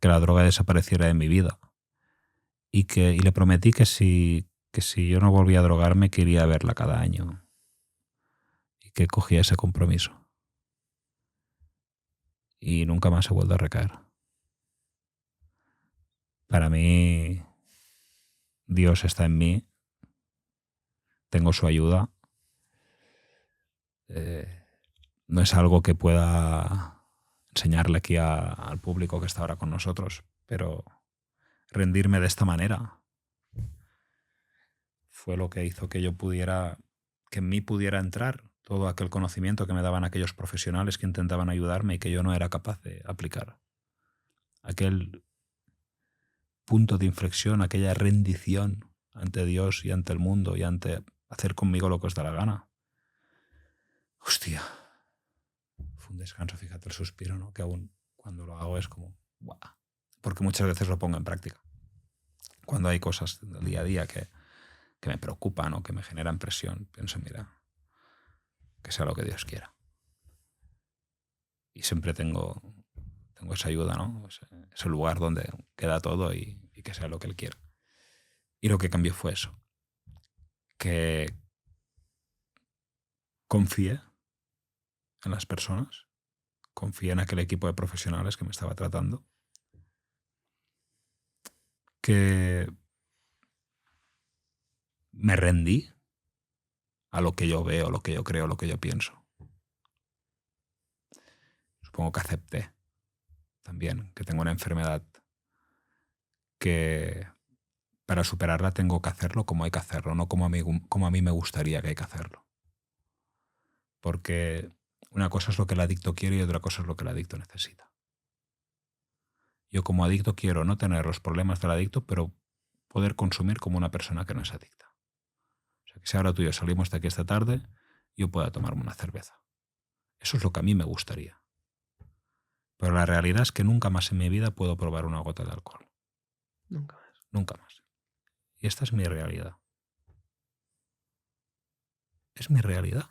la droga desapareciera de mi vida. Y le prometí que si yo no volvía a drogarme, que iría a verla cada año. Y que cogía ese compromiso. Y nunca más he vuelto a recaer. Para mí, Dios está en mí. Tengo su ayuda. No es algo que pueda enseñarle aquí al público que está ahora con nosotros, pero rendirme de esta manera fue lo que hizo que en mí pudiera entrar todo aquel conocimiento que me daban aquellos profesionales que intentaban ayudarme y que yo no era capaz de aplicar. Aquel punto de inflexión, aquella rendición ante Dios y ante el mundo y ante hacer conmigo lo que os da la gana. Hostia. Fue un descanso, fíjate el suspiro, ¿no? Que aún cuando lo hago es como, ¡buah! Porque muchas veces lo pongo en práctica. Cuando hay cosas del día a día que me preocupan o que me generan presión, pienso, mira, que sea lo que Dios quiera. Y siempre tengo esa ayuda, ¿no? Ese lugar donde queda todo y que sea lo que Él quiera. Y lo que cambió fue eso. Que confié en las personas, confié en aquel equipo de profesionales que me estaba tratando, que me rendí a lo que yo veo, lo que yo creo, lo que yo pienso. Supongo que acepté también que tengo una enfermedad que para superarla tengo que hacerlo como hay que hacerlo, no como a mí me gustaría que hay que hacerlo. Porque una cosa es lo que el adicto quiere y otra cosa es lo que el adicto necesita. Yo como adicto quiero no tener los problemas del adicto, pero poder consumir como una persona que no es adicta. O sea, que si ahora tú y yo salimos de aquí esta tarde, yo pueda tomarme una cerveza. Eso es lo que a mí me gustaría. Pero la realidad es que nunca más en mi vida puedo probar una gota de alcohol. Nunca más. Nunca más. Y esta es mi realidad. Es mi realidad.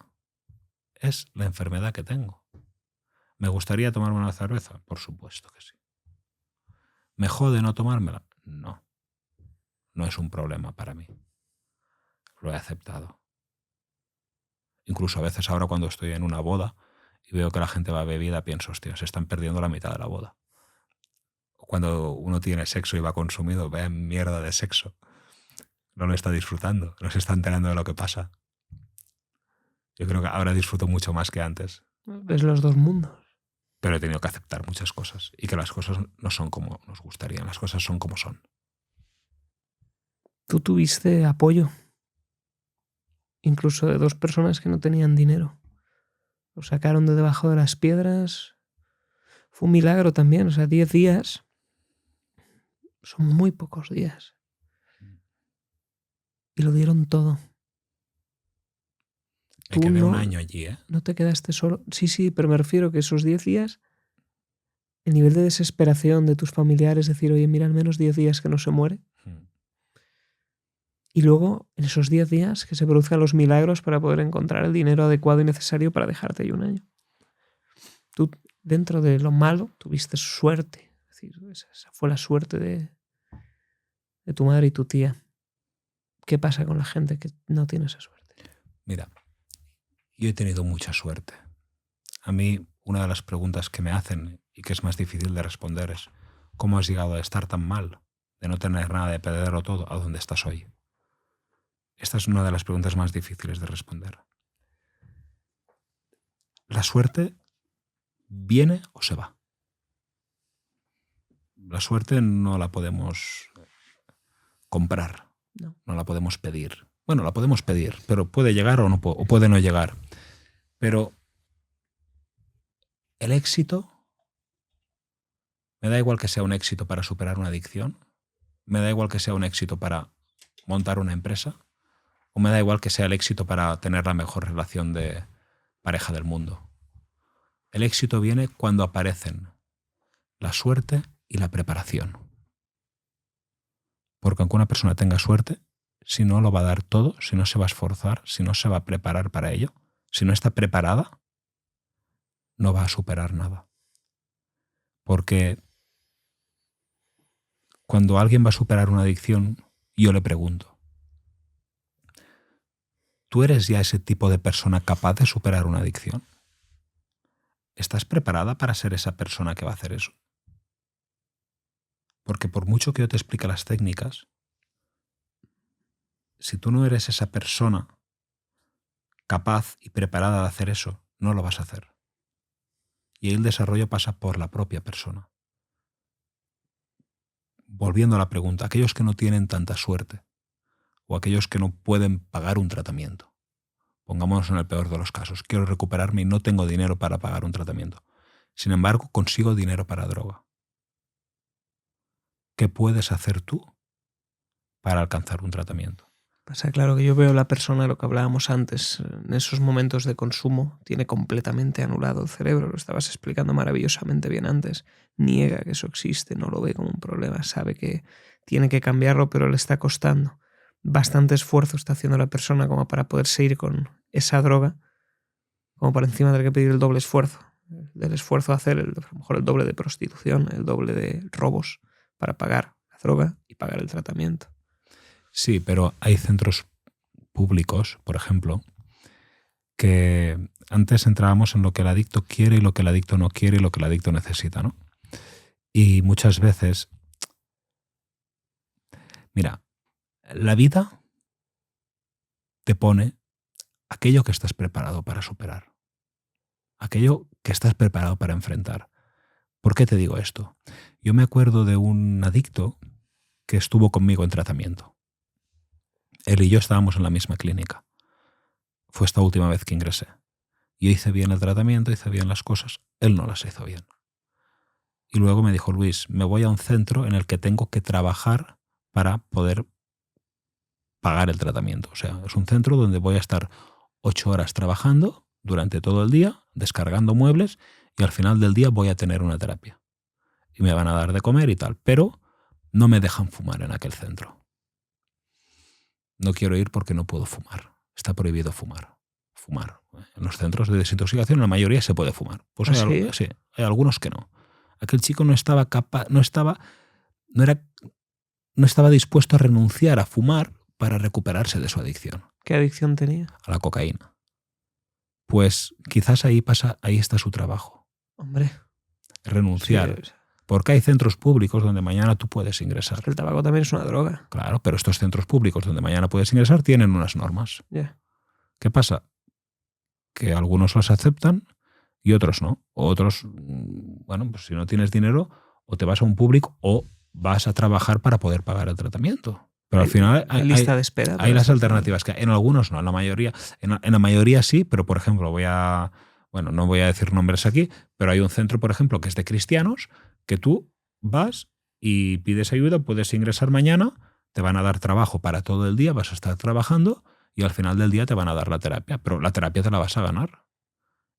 Es la enfermedad que tengo. ¿Me gustaría tomarme una cerveza? Por supuesto que sí. ¿Me jode no tomármela? No. No es un problema para mí. Lo he aceptado. Incluso a veces ahora cuando estoy en una boda y veo que la gente va a bebida, pienso, hostia, se están perdiendo la mitad de la boda. O cuando uno tiene sexo y va consumido, ve mierda de sexo. No lo está disfrutando, no se está enterando de lo que pasa. Yo creo que ahora disfruto mucho más que antes. Ves los dos mundos. Pero he tenido que aceptar muchas cosas y que las cosas no son como nos gustarían, las cosas son como son. Tú tuviste apoyo, incluso de dos personas que no tenían dinero. Lo sacaron de debajo de las piedras. Fue un milagro también, o sea, 10 días son muy pocos días. Y lo dieron todo. Me quedé un año allí, ¿eh? No te quedaste solo. Sí, pero me refiero que esos 10 días, el nivel de desesperación de tus familiares, decir, oye, mira, al menos 10 días que no se muere. Y luego, en esos 10 días, que se produzcan los milagros para poder encontrar el dinero adecuado y necesario para dejarte ahí un año. Tú, dentro de lo malo, tuviste suerte. Es decir, esa fue la suerte de tu madre y tu tía. ¿Qué pasa con la gente que no tiene esa suerte? Mira, yo he tenido mucha suerte. A mí, una de las preguntas que me hacen y que es más difícil de responder es cómo has llegado a estar tan mal, de no tener nada, de perderlo todo, a dónde estás hoy. Esta es una de las preguntas más difíciles de responder. ¿La suerte viene o se va? La suerte no la podemos comprar, no la podemos pedir. Bueno, la podemos pedir, pero puede llegar o puede no llegar. Pero el éxito, me da igual que sea un éxito para superar una adicción, me da igual que sea un éxito para montar una empresa, o me da igual que sea el éxito para tener la mejor relación de pareja del mundo. El éxito viene cuando aparecen la suerte y la preparación. Porque aunque una persona tenga suerte, si no lo va a dar todo, si no se va a esforzar, si no se va a preparar para ello, si no está preparada, no va a superar nada. Porque cuando alguien va a superar una adicción, yo le pregunto, ¿tú eres ya ese tipo de persona capaz de superar una adicción? ¿Estás preparada para ser esa persona que va a hacer eso? Porque por mucho que yo te explique las técnicas, si tú no eres esa persona capaz y preparada de hacer eso, no lo vas a hacer. Y ahí el desarrollo pasa por la propia persona. Volviendo a la pregunta, aquellos que no tienen tanta suerte o aquellos que no pueden pagar un tratamiento, pongámonos en el peor de los casos, quiero recuperarme y no tengo dinero para pagar un tratamiento. Sin embargo, consigo dinero para droga. ¿Qué puedes hacer tú para alcanzar un tratamiento? Pasa claro que yo veo a la persona, lo que hablábamos antes, en esos momentos de consumo, tiene completamente anulado el cerebro, lo estabas explicando maravillosamente bien antes, niega que eso existe, no lo ve como un problema, sabe que tiene que cambiarlo, pero le está costando. Bastante esfuerzo está haciendo la persona como para poder seguir con esa droga, como para encima tener que pedir el doble esfuerzo, del esfuerzo de hacer a lo mejor el doble de prostitución, el doble de robos para pagar la droga y pagar el tratamiento. Sí, pero hay centros públicos, por ejemplo, que antes entrábamos en lo que el adicto quiere y lo que el adicto no quiere y lo que el adicto necesita, ¿no? Y muchas veces, mira, la vida te pone aquello que estás preparado para superar, aquello que estás preparado para enfrentar. ¿Por qué te digo esto? Yo me acuerdo de un adicto que estuvo conmigo en tratamiento. Él y yo estábamos en la misma clínica. Fue esta última vez que ingresé. Yo hice bien el tratamiento, hice bien las cosas. Él no las hizo bien. Y luego me dijo, Luis, me voy a un centro en el que tengo que trabajar para poder pagar el tratamiento. O sea, es un centro donde voy a estar 8 horas trabajando durante todo el día, descargando muebles, y al final del día voy a tener una terapia. Y me van a dar de comer y tal. Pero no me dejan fumar en aquel centro. No quiero ir porque no puedo fumar. Está prohibido fumar. En los centros de desintoxicación, en la mayoría se puede fumar. Pues ¿Sí? Hay algunos que no. Aquel chico no estaba dispuesto a renunciar a fumar para recuperarse de su adicción. ¿Qué adicción tenía? A la cocaína. Pues quizás ahí está su trabajo. Hombre. Renunciar. Sí. Porque hay centros públicos donde mañana tú puedes ingresar. Es que el tabaco también es una droga. Claro, pero estos centros públicos donde mañana puedes ingresar tienen unas normas. Yeah. ¿Qué pasa? Que algunos las aceptan y otros no. O otros, bueno, pues si no tienes dinero, o te vas a un público o vas a trabajar para poder pagar el tratamiento. Pero al final hay lista de espera. Hay las alternativas, que en algunos no, en la mayoría sí, pero por ejemplo no voy a decir nombres aquí, pero hay un centro, por ejemplo, que es de cristianos, que tú vas y pides ayuda, puedes ingresar mañana, te van a dar trabajo para todo el día, vas a estar trabajando y al final del día te van a dar la terapia, pero la terapia te la vas a ganar.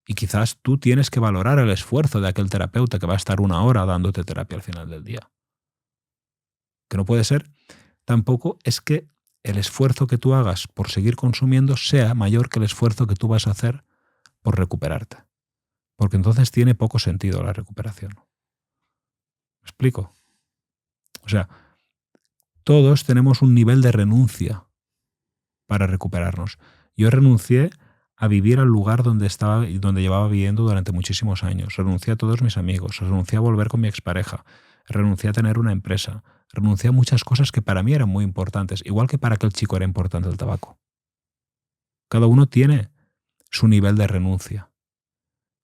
Y quizás tú tienes que valorar el esfuerzo de aquel terapeuta que va a estar 1 hora dándote terapia al final del día. Que no puede ser tampoco es que el esfuerzo que tú hagas por seguir consumiendo sea mayor que el esfuerzo que tú vas a hacer por recuperarte. Porque entonces tiene poco sentido la recuperación. ¿Me explico? O sea, todos tenemos un nivel de renuncia para recuperarnos. Yo renuncié a vivir al lugar donde estaba y donde llevaba viviendo durante muchísimos años. Renuncié a todos mis amigos, renuncié a volver con mi expareja. renuncié a tener una empresa, renuncié a muchas cosas que para mí eran muy importantes, igual que para aquel chico era importante el tabaco. Cada uno tiene su nivel de renuncia.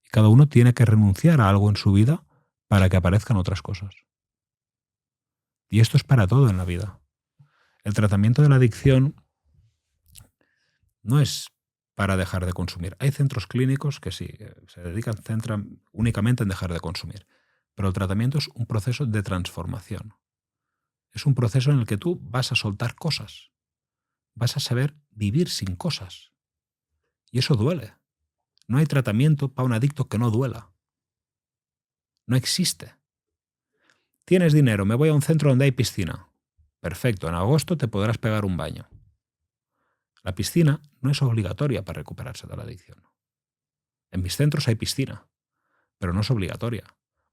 Y cada uno tiene que renunciar a algo en su vida para que aparezcan otras cosas. Y esto es para todo en la vida. El tratamiento de la adicción no es para dejar de consumir. Hay centros clínicos que sí, centran únicamente en dejar de consumir. Pero el tratamiento es un proceso de transformación. Es un proceso en el que tú vas a soltar cosas. Vas a saber vivir sin cosas. Y eso duele. No hay tratamiento para un adicto que no duela. No existe. Tienes dinero, me voy a un centro donde hay piscina. Perfecto, en agosto te podrás pegar un baño. La piscina no es obligatoria para recuperarse de la adicción. En mis centros hay piscina, pero no es obligatoria.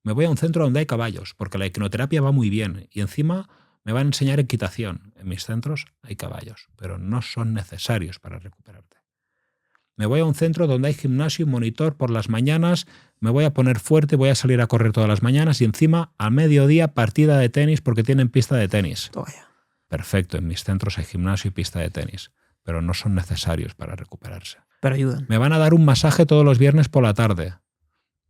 Me voy a un centro donde hay caballos, porque la equinoterapia va muy bien y encima me van a enseñar equitación. En mis centros hay caballos, pero no son necesarios para recuperarte. Me voy a un centro donde hay gimnasio y monitor por las mañanas, me voy a poner fuerte, voy a salir a correr todas las mañanas y encima a mediodía partida de tenis porque tienen pista de tenis. Todavía. Perfecto, en mis centros hay gimnasio y pista de tenis, pero no son necesarios para recuperarse. Pero ayudan. Me van a dar un masaje todos los viernes por la tarde.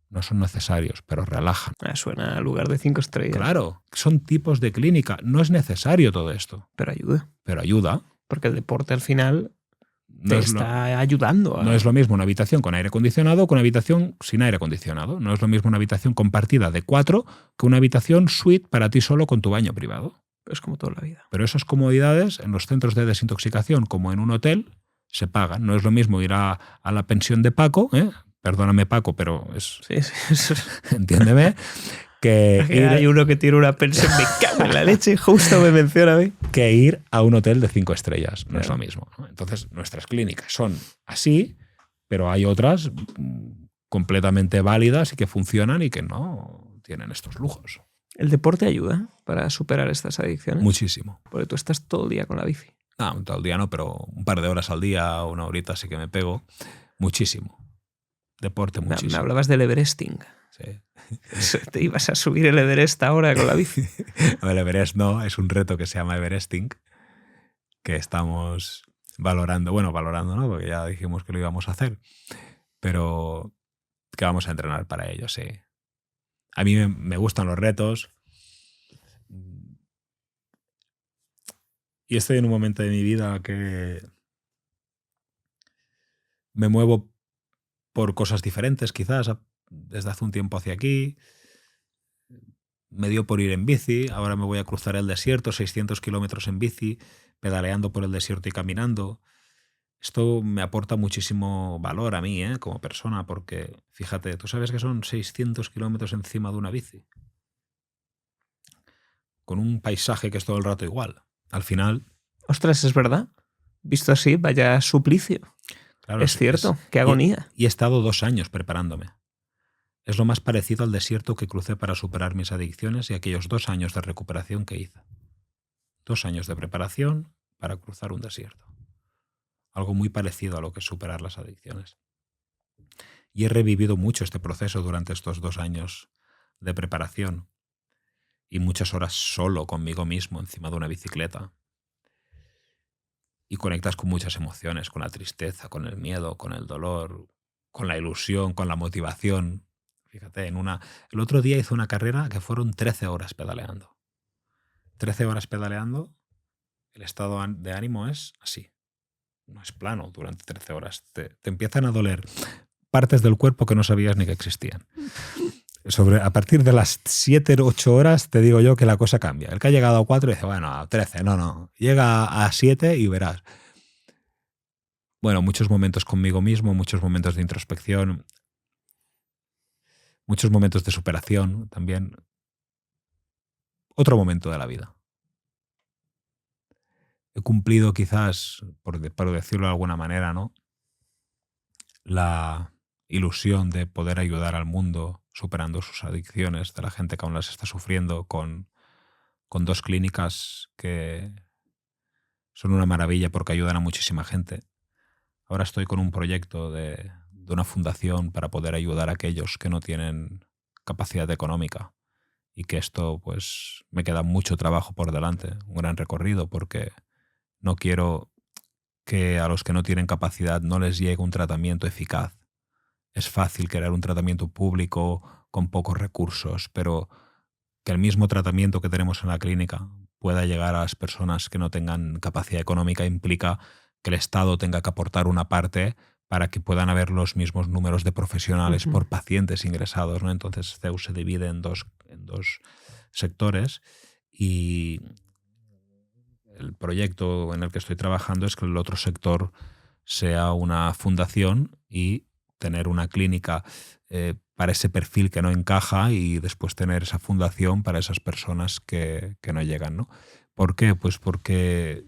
No son necesarios, pero relajan. Suena a lugar de 5 estrellas. Claro, son tipos de clínica. No es necesario todo esto. Pero ayuda. Pero ayuda. Porque el deporte al final No te es está ayudando. No es lo mismo una habitación con aire acondicionado que una habitación sin aire acondicionado. No es lo mismo una habitación compartida de 4 que una habitación suite para ti solo con tu baño privado. Es como toda la vida. Pero esas comodidades en los centros de desintoxicación como en un hotel se pagan. No es lo mismo ir a la pensión de Paco, perdóname Paco, pero es... Sí, eso entiéndeme, que hay uno que tiene una pensión, me cago en la leche, justo me menciona a mí. Que ir a un hotel de 5 estrellas, no es lo mismo, ¿no? Entonces, nuestras clínicas son así, pero hay otras completamente válidas y que funcionan y que no tienen estos lujos. ¿El deporte ayuda para superar estas adicciones? Muchísimo. Porque tú estás todo el día con la bici. No, todo el día no, pero un par de horas al día, una horita sí que me pego. Muchísimo. Deporte muchísimo. Me hablabas del Everesting. Sí. ¿Te ibas a subir el Everest ahora con la bici? El Everest no, es un reto que se llama Everesting, que estamos valorando. Bueno, valorando no, porque ya dijimos que lo íbamos a hacer, pero que vamos a entrenar para ello, sí. A mí me gustan los retos y estoy en un momento de mi vida que me muevo por cosas diferentes, quizás desde hace un tiempo hacia aquí. Me dio por ir en bici, ahora me voy a cruzar el desierto, 600 kilómetros en bici, pedaleando por el desierto y caminando. Esto me aporta muchísimo valor a mí, como persona, porque, fíjate, ¿tú sabes que son 600 kilómetros encima de una bici? Con un paisaje que es todo el rato igual. Al final... Ostras, es verdad. Visto así, vaya suplicio. Claro, es cierto, qué agonía. Y he estado 2 años preparándome. Es lo más parecido al desierto que crucé para superar mis adicciones y aquellos 2 años de recuperación que hice. 2 años de preparación para cruzar un desierto. Algo muy parecido a lo que es superar las adicciones. Y he revivido mucho este proceso durante estos 2 años de preparación y muchas horas solo conmigo mismo encima de una bicicleta. Y conectas con muchas emociones, con la tristeza, con el miedo, con el dolor, con la ilusión, con la motivación. Fíjate, el otro día hice una carrera que fueron 13 horas pedaleando. 13 horas pedaleando, el estado de ánimo es así. No es plano durante 13 horas. Te empiezan a doler partes del cuerpo que no sabías ni que existían. A partir de las 7 o 8 horas te digo yo que la cosa cambia. El que ha llegado a 4 dice, bueno, a 13, no. Llega a 7 y verás. Bueno, muchos momentos conmigo mismo, muchos momentos de introspección, muchos momentos de superación también. Otro momento de la vida. He cumplido quizás, por decirlo de alguna manera, ¿no?, la ilusión de poder ayudar al mundo superando sus adicciones, de la gente que aún las está sufriendo, con 2 clínicas que son una maravilla porque ayudan a muchísima gente. Ahora estoy con un proyecto de una fundación para poder ayudar a aquellos que no tienen capacidad económica y que esto pues me queda mucho trabajo por delante, un gran recorrido, porque no quiero que a los que no tienen capacidad no les llegue un tratamiento eficaz. Es fácil crear un tratamiento público con pocos recursos, pero que el mismo tratamiento que tenemos en la clínica pueda llegar a las personas que no tengan capacidad económica implica que el Estado tenga que aportar una parte para que puedan haber los mismos números de profesionales por pacientes ingresados, ¿no? Entonces CEUS se divide en dos sectores y el proyecto en el que estoy trabajando es que el otro sector sea una fundación y tener una clínica para ese perfil que no encaja y después tener esa fundación para esas personas que no llegan, ¿no? ¿Por qué? Pues porque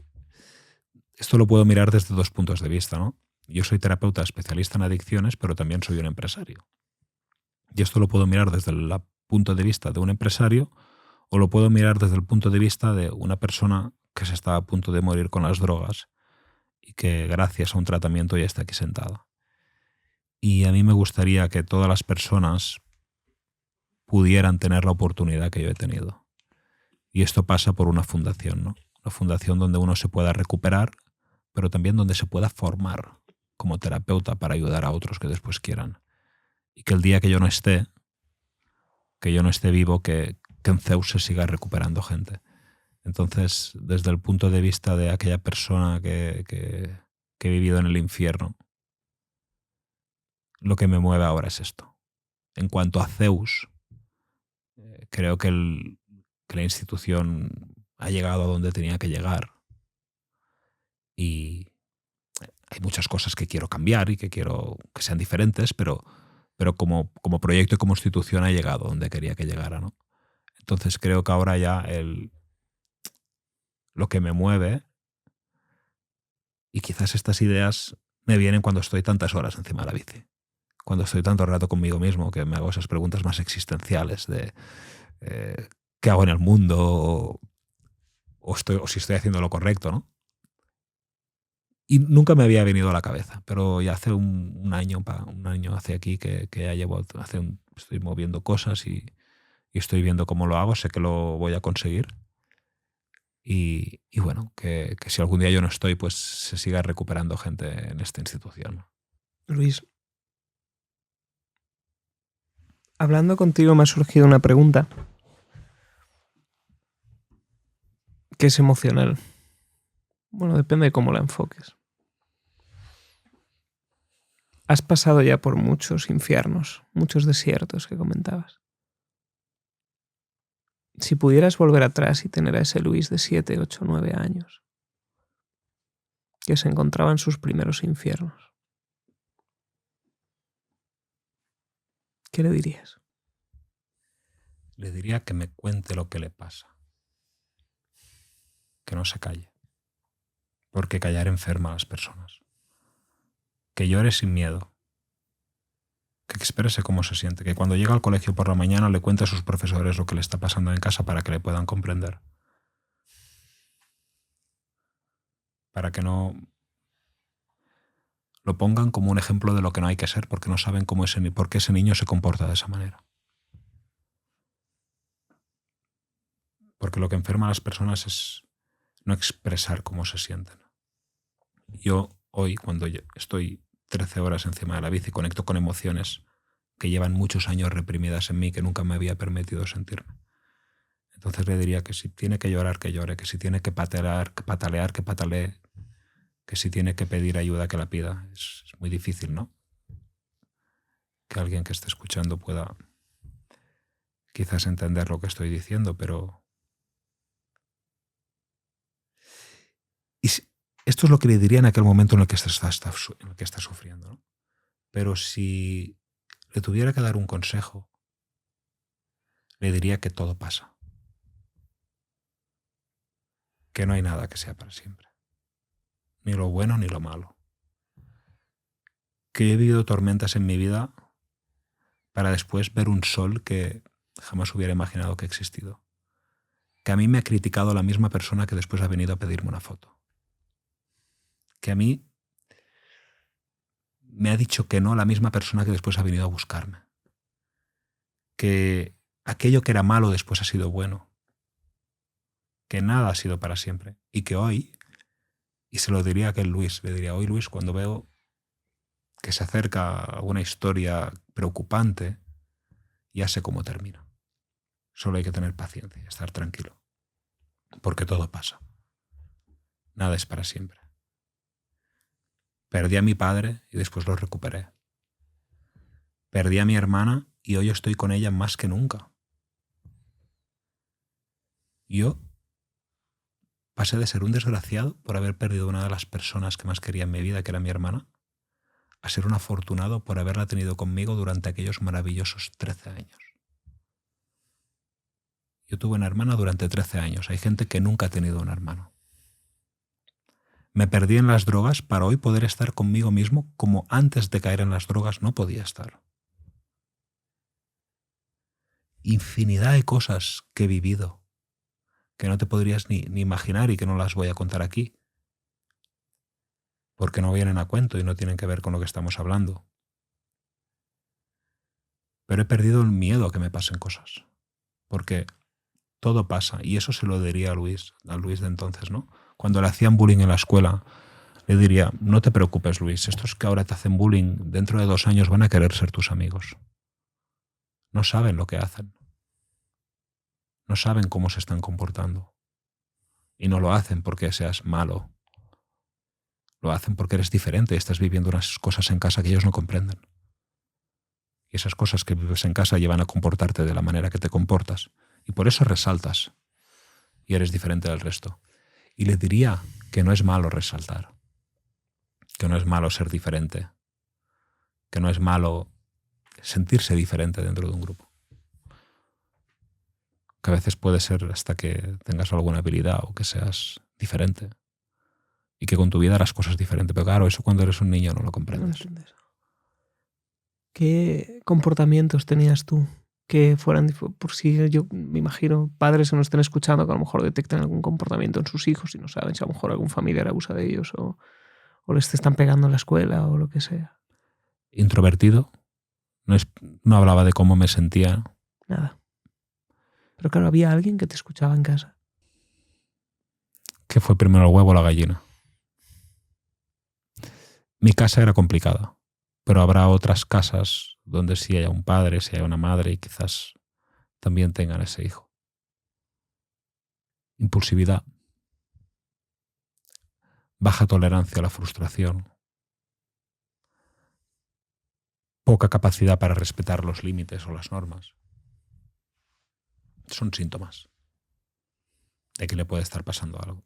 esto lo puedo mirar desde dos puntos de vista, ¿no? Yo soy terapeuta especialista en adicciones, pero también soy un empresario. Y esto lo puedo mirar desde el punto de vista de un empresario o lo puedo mirar desde el punto de vista de una persona que se está a punto de morir con las drogas y que gracias a un tratamiento ya está aquí sentada. Y a mí me gustaría que todas las personas pudieran tener la oportunidad que yo he tenido. Y esto pasa por una fundación, ¿no? Una fundación donde uno se pueda recuperar, pero también donde se pueda formar como terapeuta para ayudar a otros que después quieran. Y que el día que yo no esté vivo, que en CEUS se siga recuperando gente. Entonces, desde el punto de vista de aquella persona que he vivido en el infierno, lo que me mueve ahora es esto. En cuanto a CEUS, creo que la institución ha llegado a donde tenía que llegar y hay muchas cosas que quiero cambiar y que quiero que sean diferentes, pero como proyecto y como institución ha llegado donde quería que llegara, ¿no? Entonces creo que ahora ya lo que me mueve, y quizás estas ideas me vienen cuando estoy tantas horas encima de la bici, cuando estoy tanto rato conmigo mismo, que me hago esas preguntas más existenciales de qué hago en el mundo o si estoy haciendo lo correcto, ¿no? Y nunca me había venido a la cabeza, pero ya hace un año hace aquí que ya estoy moviendo cosas y estoy viendo cómo lo hago, sé que lo voy a conseguir. Y bueno, que si algún día yo no estoy, pues se siga recuperando gente en esta institución. Luis, hablando contigo me ha surgido una pregunta que es emocional. Bueno, depende de cómo la enfoques. Has pasado ya por muchos infiernos, muchos desiertos que comentabas. Si pudieras volver atrás y tener a ese Luis de 7, 8, 9 años, que se encontraba en sus primeros infiernos, ¿qué le dirías? Le diría que me cuente lo que le pasa. Que no se calle. Porque callar enferma a las personas. Que llore sin miedo. Que exprese cómo se siente. Que cuando llega al colegio por la mañana le cuente a sus profesores lo que le está pasando en casa para que le puedan comprender. Para que no lo pongan como un ejemplo de lo que no hay que ser, porque no saben por qué ese niño se comporta de esa manera. Porque lo que enferma a las personas es no expresar cómo se sienten. Yo hoy, cuando estoy 13 horas encima de la bici, conecto con emociones que llevan muchos años reprimidas en mí, que nunca me había permitido sentirme. Entonces le diría que si tiene que llorar, que llore, que si tiene que patalear, que patalee, que si tiene que pedir ayuda, que la pida. Es muy difícil, ¿no? Que alguien que esté escuchando pueda quizás entender lo que estoy diciendo, pero... Esto es lo que le diría en aquel momento en el que está sufriendo, ¿no? Pero si le tuviera que dar un consejo, le diría que todo pasa. Que no hay nada que sea para siempre. Ni lo bueno ni lo malo. Que he vivido tormentas en mi vida para después ver un sol que jamás hubiera imaginado que ha existido. Que a mí me ha criticado la misma persona que después ha venido a pedirme una foto. Que a mí me ha dicho que no la misma persona que después ha venido a buscarme. Que aquello que era malo después ha sido bueno, que nada ha sido para siempre, y que hoy, y se lo diría a aquel Luis, le diría, hoy Luis, cuando veo que se acerca a una historia preocupante, ya sé cómo termina. Solo hay que tener paciencia, estar tranquilo, porque todo pasa. Nada es para siempre. Perdí a mi padre y después lo recuperé. Perdí a mi hermana y hoy estoy con ella más que nunca. Yo pasé de ser un desgraciado por haber perdido una de las personas que más quería en mi vida, que era mi hermana, a ser un afortunado por haberla tenido conmigo durante aquellos maravillosos 13 años. Yo tuve una hermana durante 13 años. Hay gente que nunca ha tenido un hermano. Me perdí en las drogas para hoy poder estar conmigo mismo como antes de caer en las drogas no podía estar. Infinidad de cosas que he vivido que no te podrías ni imaginar y que no las voy a contar aquí, porque no vienen a cuento y no tienen que ver con lo que estamos hablando. Pero he perdido el miedo a que me pasen cosas, porque todo pasa, y eso se lo diría a Luis de entonces, ¿no? Cuando le hacían bullying en la escuela, le diría, no te preocupes, Luis, estos que ahora te hacen bullying, dentro de 2 años van a querer ser tus amigos. No saben lo que hacen. No saben cómo se están comportando. Y no lo hacen porque seas malo. Lo hacen porque eres diferente y estás viviendo unas cosas en casa que ellos no comprenden. Y esas cosas que vives en casa llevan a comportarte de la manera que te comportas. Y por eso resaltas. Y eres diferente del resto. Y le diría que no es malo resaltar. Que no es malo ser diferente. Que no es malo sentirse diferente dentro de un grupo. Que a veces puede ser hasta que tengas alguna habilidad o que seas diferente. Y que con tu vida harás cosas diferentes. Pero claro, eso cuando eres un niño no lo comprendes. ¿Qué comportamientos tenías tú que fueran, por si yo me imagino, padres que nos estén escuchando que a lo mejor detectan algún comportamiento en sus hijos y no saben si a lo mejor algún familiar abusa de ellos o les están pegando en la escuela o lo que sea? Introvertido. No hablaba de cómo me sentía. Nada. Pero claro, había alguien que te escuchaba en casa. ¿Qué fue primero, el huevo o la gallina? Mi casa era complicada, pero habrá otras casas donde sí haya un padre, sí haya una madre y quizás también tengan ese hijo. Impulsividad. Baja tolerancia a la frustración. Poca capacidad para respetar los límites o las normas. Son síntomas de que le puede estar pasando algo.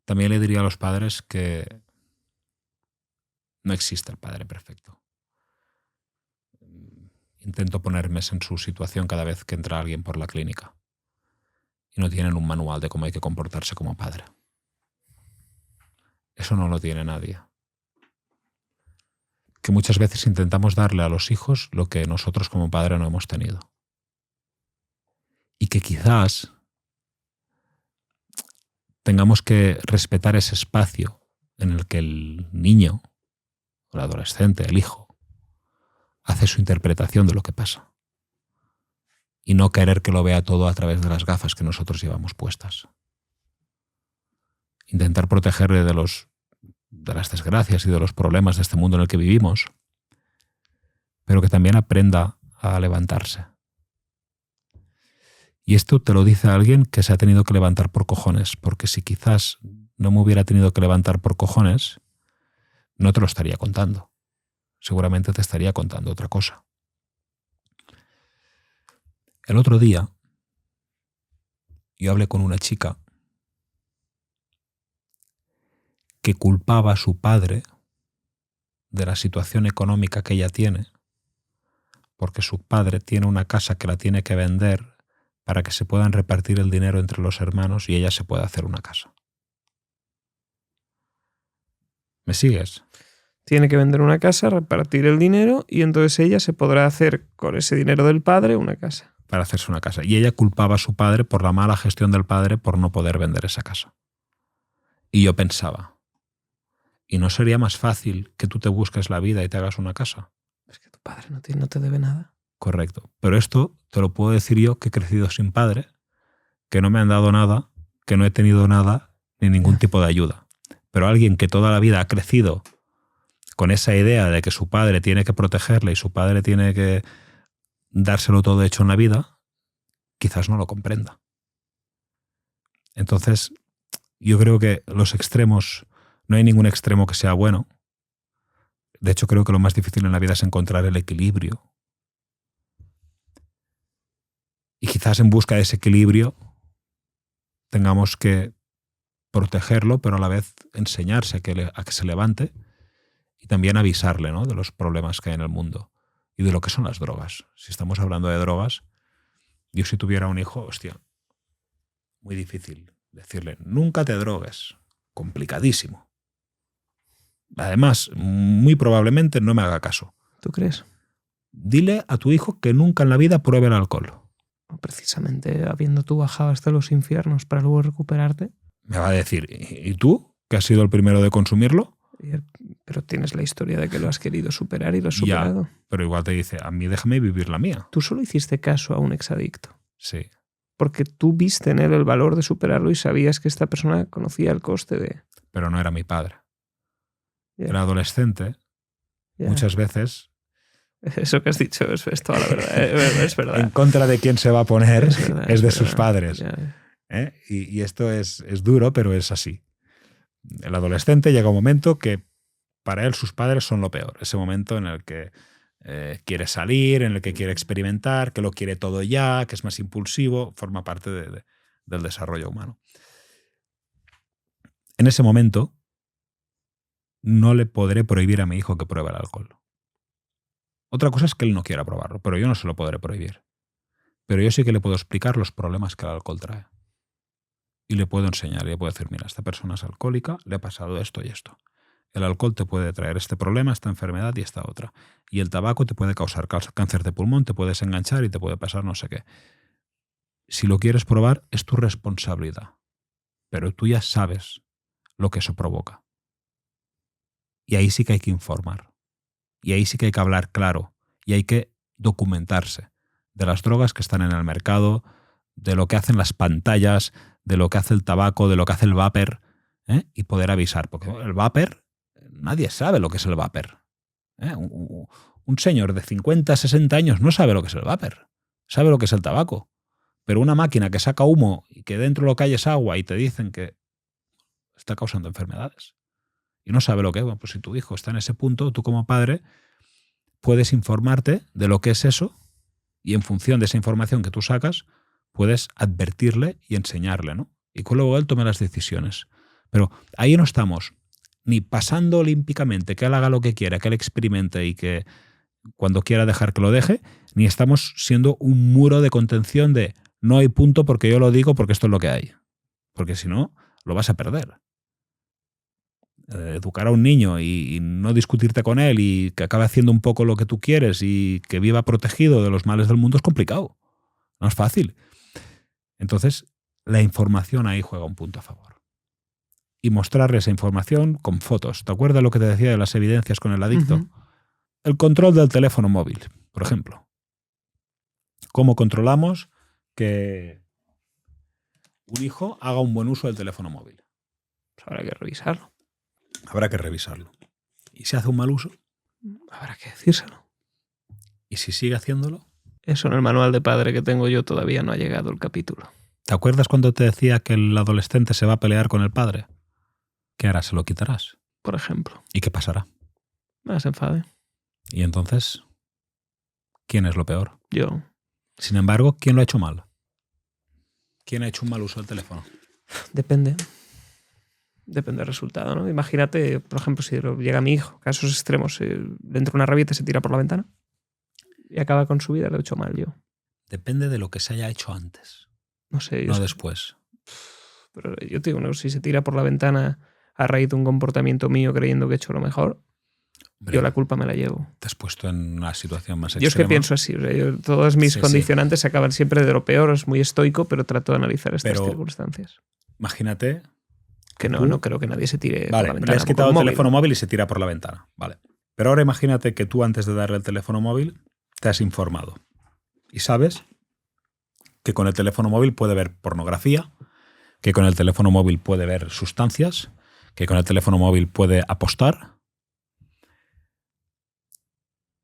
También le diría a los padres que no existe el padre perfecto. Intento ponerme en su situación cada vez que entra alguien por la clínica y no tienen un manual de cómo hay que comportarse como padre. Eso no lo tiene nadie. Que muchas veces intentamos darle a los hijos lo que nosotros como padre no hemos tenido. Y que quizás tengamos que respetar ese espacio en el que el niño, el adolescente, el hijo, hace su interpretación de lo que pasa. Y no querer que lo vea todo a través de las gafas que nosotros llevamos puestas. Intentar protegerle de las desgracias y de los problemas de este mundo en el que vivimos, pero que también aprenda a levantarse. Y esto te lo dice alguien que se ha tenido que levantar por cojones, porque si quizás no me hubiera tenido que levantar por cojones, no te lo estaría contando. Seguramente te estaría contando otra cosa. El otro día, yo hablé con una chica que culpaba a su padre de la situación económica que ella tiene, porque su padre tiene una casa que la tiene que vender para que se puedan repartir el dinero entre los hermanos y ella se pueda hacer una casa. ¿Me sigues? Tiene que vender una casa, repartir el dinero y entonces ella se podrá hacer con ese dinero del padre una casa. Para hacerse una casa. Y ella culpaba a su padre por la mala gestión del padre por no poder vender esa casa. Y yo pensaba, ¿y no sería más fácil que tú te busques la vida y te hagas una casa? Es que tu padre no te debe nada. Correcto. Pero esto te lo puedo decir yo, que he crecido sin padre, que no me han dado nada, que no he tenido nada, ni ningún tipo de ayuda. Pero alguien que toda la vida ha crecido con esa idea de que su padre tiene que protegerle y su padre tiene que dárselo todo hecho en la vida, quizás no lo comprenda. Entonces, yo creo que los extremos, no hay ningún extremo que sea bueno. De hecho, creo que lo más difícil en la vida es encontrar el equilibrio. Y quizás en busca de ese equilibrio tengamos que protegerlo, pero a la vez enseñarse a que se levante y también avisarle, ¿no?, de los problemas que hay en el mundo y de lo que son las drogas. Si estamos hablando de drogas, yo si tuviera un hijo, hostia, muy difícil decirle, nunca te drogues. Complicadísimo. Además, muy probablemente no me haga caso. ¿Tú crees? Dile a tu hijo que nunca en la vida pruebe el alcohol. Precisamente habiendo tú bajado hasta los infiernos para luego recuperarte. Me va a decir, ¿y tú, que has sido el primero de consumirlo? Pero tienes la historia de que lo has querido superar y lo has superado. Ya, pero igual te dice, a mí déjame vivir la mía. Tú solo hiciste caso a un exadicto. Sí. Porque tú viste en él el valor de superarlo y sabías que esta persona conocía el coste de... Pero no era mi padre. Yeah. Era adolescente. Yeah. Muchas veces... Eso que has dicho es toda la verdad. Es verdad. En contra de quién se va a poner es de sus padres. Yeah. Y esto es duro, pero es así. El adolescente llega un momento que para él sus padres son lo peor. Ese momento en el que quiere salir, en el que quiere experimentar, que lo quiere todo ya, que es más impulsivo, forma parte del desarrollo humano. En ese momento no le podré prohibir a mi hijo que pruebe el alcohol. Otra cosa es que él no quiera probarlo, pero yo no se lo podré prohibir. Pero yo sí que le puedo explicar los problemas que el alcohol trae. Y le puedo enseñar, y le puedo decir, mira, esta persona es alcohólica, le ha pasado esto y esto. El alcohol te puede traer este problema, esta enfermedad y esta otra. Y el tabaco te puede causar cáncer de pulmón, te puedes enganchar y te puede pasar no sé qué. Si lo quieres probar, es tu responsabilidad. Pero tú ya sabes lo que eso provoca. Y ahí sí que hay que informar. Y ahí sí que hay que hablar claro. Y hay que documentarse de las drogas que están en el mercado, de lo que hacen las pantallas, de lo que hace el tabaco, de lo que hace el vapor, y poder avisar. Porque el vapor, nadie sabe lo que es el vapor. Un señor de 50, 60 años no sabe lo que es el vapor. Sabe lo que es el tabaco. Pero una máquina que saca humo y que dentro lo que hay es agua y te dicen que está causando enfermedades. Y no sabe lo que es. Bueno, pues si tu hijo está en ese punto, tú como padre puedes informarte de lo que es eso y en función de esa información que tú sacas puedes advertirle y enseñarle, ¿no? Y que luego él tome las decisiones. Pero ahí no estamos ni pasando olímpicamente que él haga lo que quiera, que él experimente y que cuando quiera dejar que lo deje, ni estamos siendo un muro de contención de no hay punto porque yo lo digo porque esto es lo que hay. Porque si no, lo vas a perder. Educar a un niño y no discutirte con él y que acabe haciendo un poco lo que tú quieres y que viva protegido de los males del mundo es complicado. No es fácil. Entonces, la información ahí juega un punto a favor. Y mostrarle esa información con fotos. ¿Te acuerdas lo que te decía de las evidencias con el adicto? Uh-huh. El control del teléfono móvil, por ejemplo. ¿Cómo controlamos que un hijo haga un buen uso del teléfono móvil? Pues habrá que revisarlo. Habrá que revisarlo. ¿Y si hace un mal uso? Habrá que decírselo. ¿Y si sigue haciéndolo? Eso en el manual de padre que tengo yo todavía no ha llegado el capítulo. ¿Te acuerdas cuando te decía que el adolescente se va a pelear con el padre? ¿Qué harás? ¿Se lo quitarás? Por ejemplo. ¿Y qué pasará? Se enfade. ¿Y entonces quién es lo peor? Yo. Sin embargo, ¿quién lo ha hecho mal? ¿Quién ha hecho un mal uso del teléfono? Depende. Depende del resultado, ¿no? Imagínate, por ejemplo, si llega mi hijo, casos extremos, le entra una rabieta y se tira por la ventana y acaba con su vida, lo he hecho mal yo. Depende de lo que se haya hecho antes. No sé. No después. Pero yo te digo, ¿no? Si se tira por la ventana a raíz de un comportamiento mío creyendo que he hecho lo mejor, hombre, yo la culpa me la llevo. Te has puesto en una situación más extrema. Yo es que pienso así. O sea, todos mis condicionantes se acaban siempre de lo peor, es muy estoico, pero trato de analizar estas circunstancias. Imagínate... Que no creo que nadie se tire por la ventana. Le has quitado el teléfono móvil y se tira por la ventana. Vale. Pero ahora imagínate que tú antes de darle el teléfono móvil te has informado y sabes que con el teléfono móvil puede ver pornografía, que con el teléfono móvil puede ver sustancias, que con el teléfono móvil puede apostar.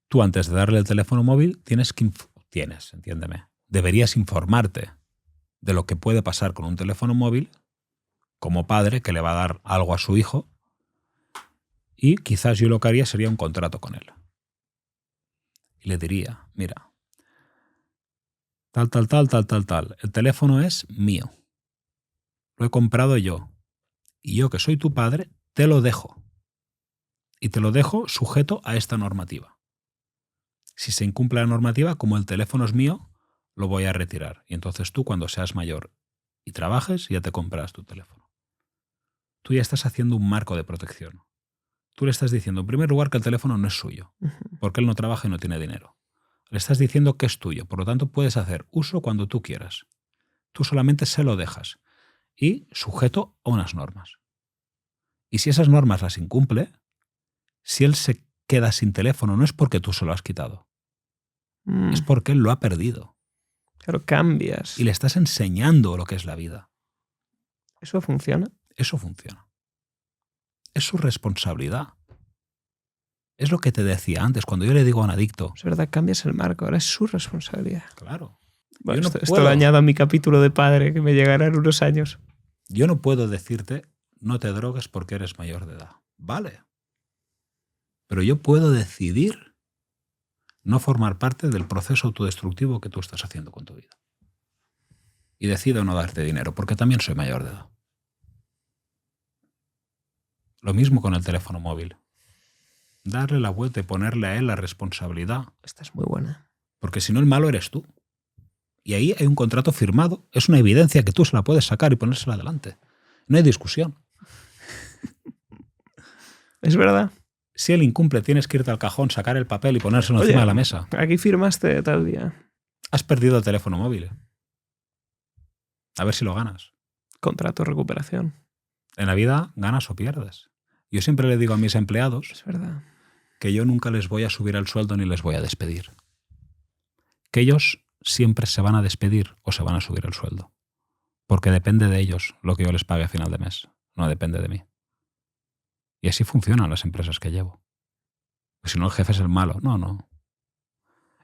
Tú antes de darle el teléfono móvil deberías informarte de lo que puede pasar con un teléfono móvil como padre que le va a dar algo a su hijo, y quizás yo lo que haría sería un contrato con él. Y le diría, mira, tal, el teléfono es mío. Lo he comprado yo. Y yo, que soy tu padre, te lo dejo. Y te lo dejo sujeto a esta normativa. Si se incumple la normativa, como el teléfono es mío, lo voy a retirar. Y entonces tú, cuando seas mayor y trabajes, ya te compras tu teléfono. Tú ya estás haciendo un marco de protección. Tú le estás diciendo, en primer lugar, que el teléfono no es suyo, porque él no trabaja y no tiene dinero. Le estás diciendo que es tuyo, por lo tanto puedes hacer uso cuando tú quieras. Tú solamente se lo dejas y sujeto a unas normas. Y si esas normas las incumple, si él se queda sin teléfono, no es porque tú se lo has quitado, es porque él lo ha perdido. Claro, cambias. Y le estás enseñando lo que es la vida. ¿Eso funciona? Eso funciona. Es su responsabilidad. Es lo que te decía antes, cuando yo le digo a un adicto... Es verdad, cambias el marco, ahora es su responsabilidad. Claro. Bueno, esto lo añado a mi capítulo de padre, que me llegará en unos años. Yo no puedo decirte, no te drogues porque eres mayor de edad. Vale. Pero yo puedo decidir no formar parte del proceso autodestructivo que tú estás haciendo con tu vida. Y decido no darte dinero, porque también soy mayor de edad. Lo mismo con el teléfono móvil. Darle la vuelta y ponerle a él la responsabilidad. Esta es muy buena. Porque si no, el malo eres tú. Y ahí hay un contrato firmado. Es una evidencia que tú se la puedes sacar y ponérsela adelante. No hay discusión. Es verdad. Si él incumple, tienes que irte al cajón, sacar el papel y ponérselo encima de la mesa. Aquí firmaste tal día. Has perdido el teléfono móvil. A ver si lo ganas. Contrato de recuperación. En la vida ganas o pierdes. Yo siempre le digo a mis empleados, es verdad, que yo nunca les voy a subir el sueldo ni les voy a despedir. Que ellos siempre se van a despedir o se van a subir el sueldo. Porque depende de ellos lo que yo les pague a final de mes. No depende de mí. Y así funcionan las empresas que llevo. Pues si no, el jefe es el malo. No.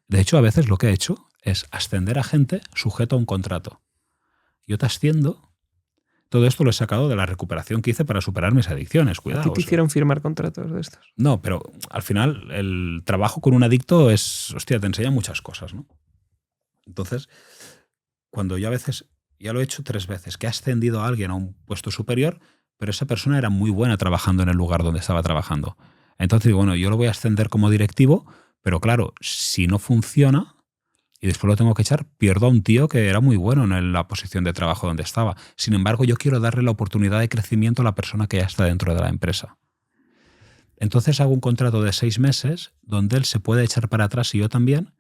De hecho, a veces lo que he hecho es ascender a gente sujeto a un contrato. Yo te asciendo. Todo esto lo he sacado de la recuperación que hice para superar mis adicciones. Cuidado. ¿A ti te hicieron firmar contratos de estos? No, pero al final el trabajo con un adicto es... Hostia, te enseña muchas cosas, ¿no? Entonces, cuando yo a veces... Ya lo he hecho 3 veces, que he ascendido a alguien a un puesto superior, pero esa persona era muy buena trabajando en el lugar donde estaba trabajando. Entonces digo, bueno, yo lo voy a ascender como directivo, pero claro, si no funciona... y después lo tengo que echar, pierdo a un tío que era muy bueno en la posición de trabajo donde estaba. Sin embargo, yo quiero darle la oportunidad de crecimiento a la persona que ya está dentro de la empresa. Entonces hago un contrato de 6 meses donde él se puede echar para atrás y yo también,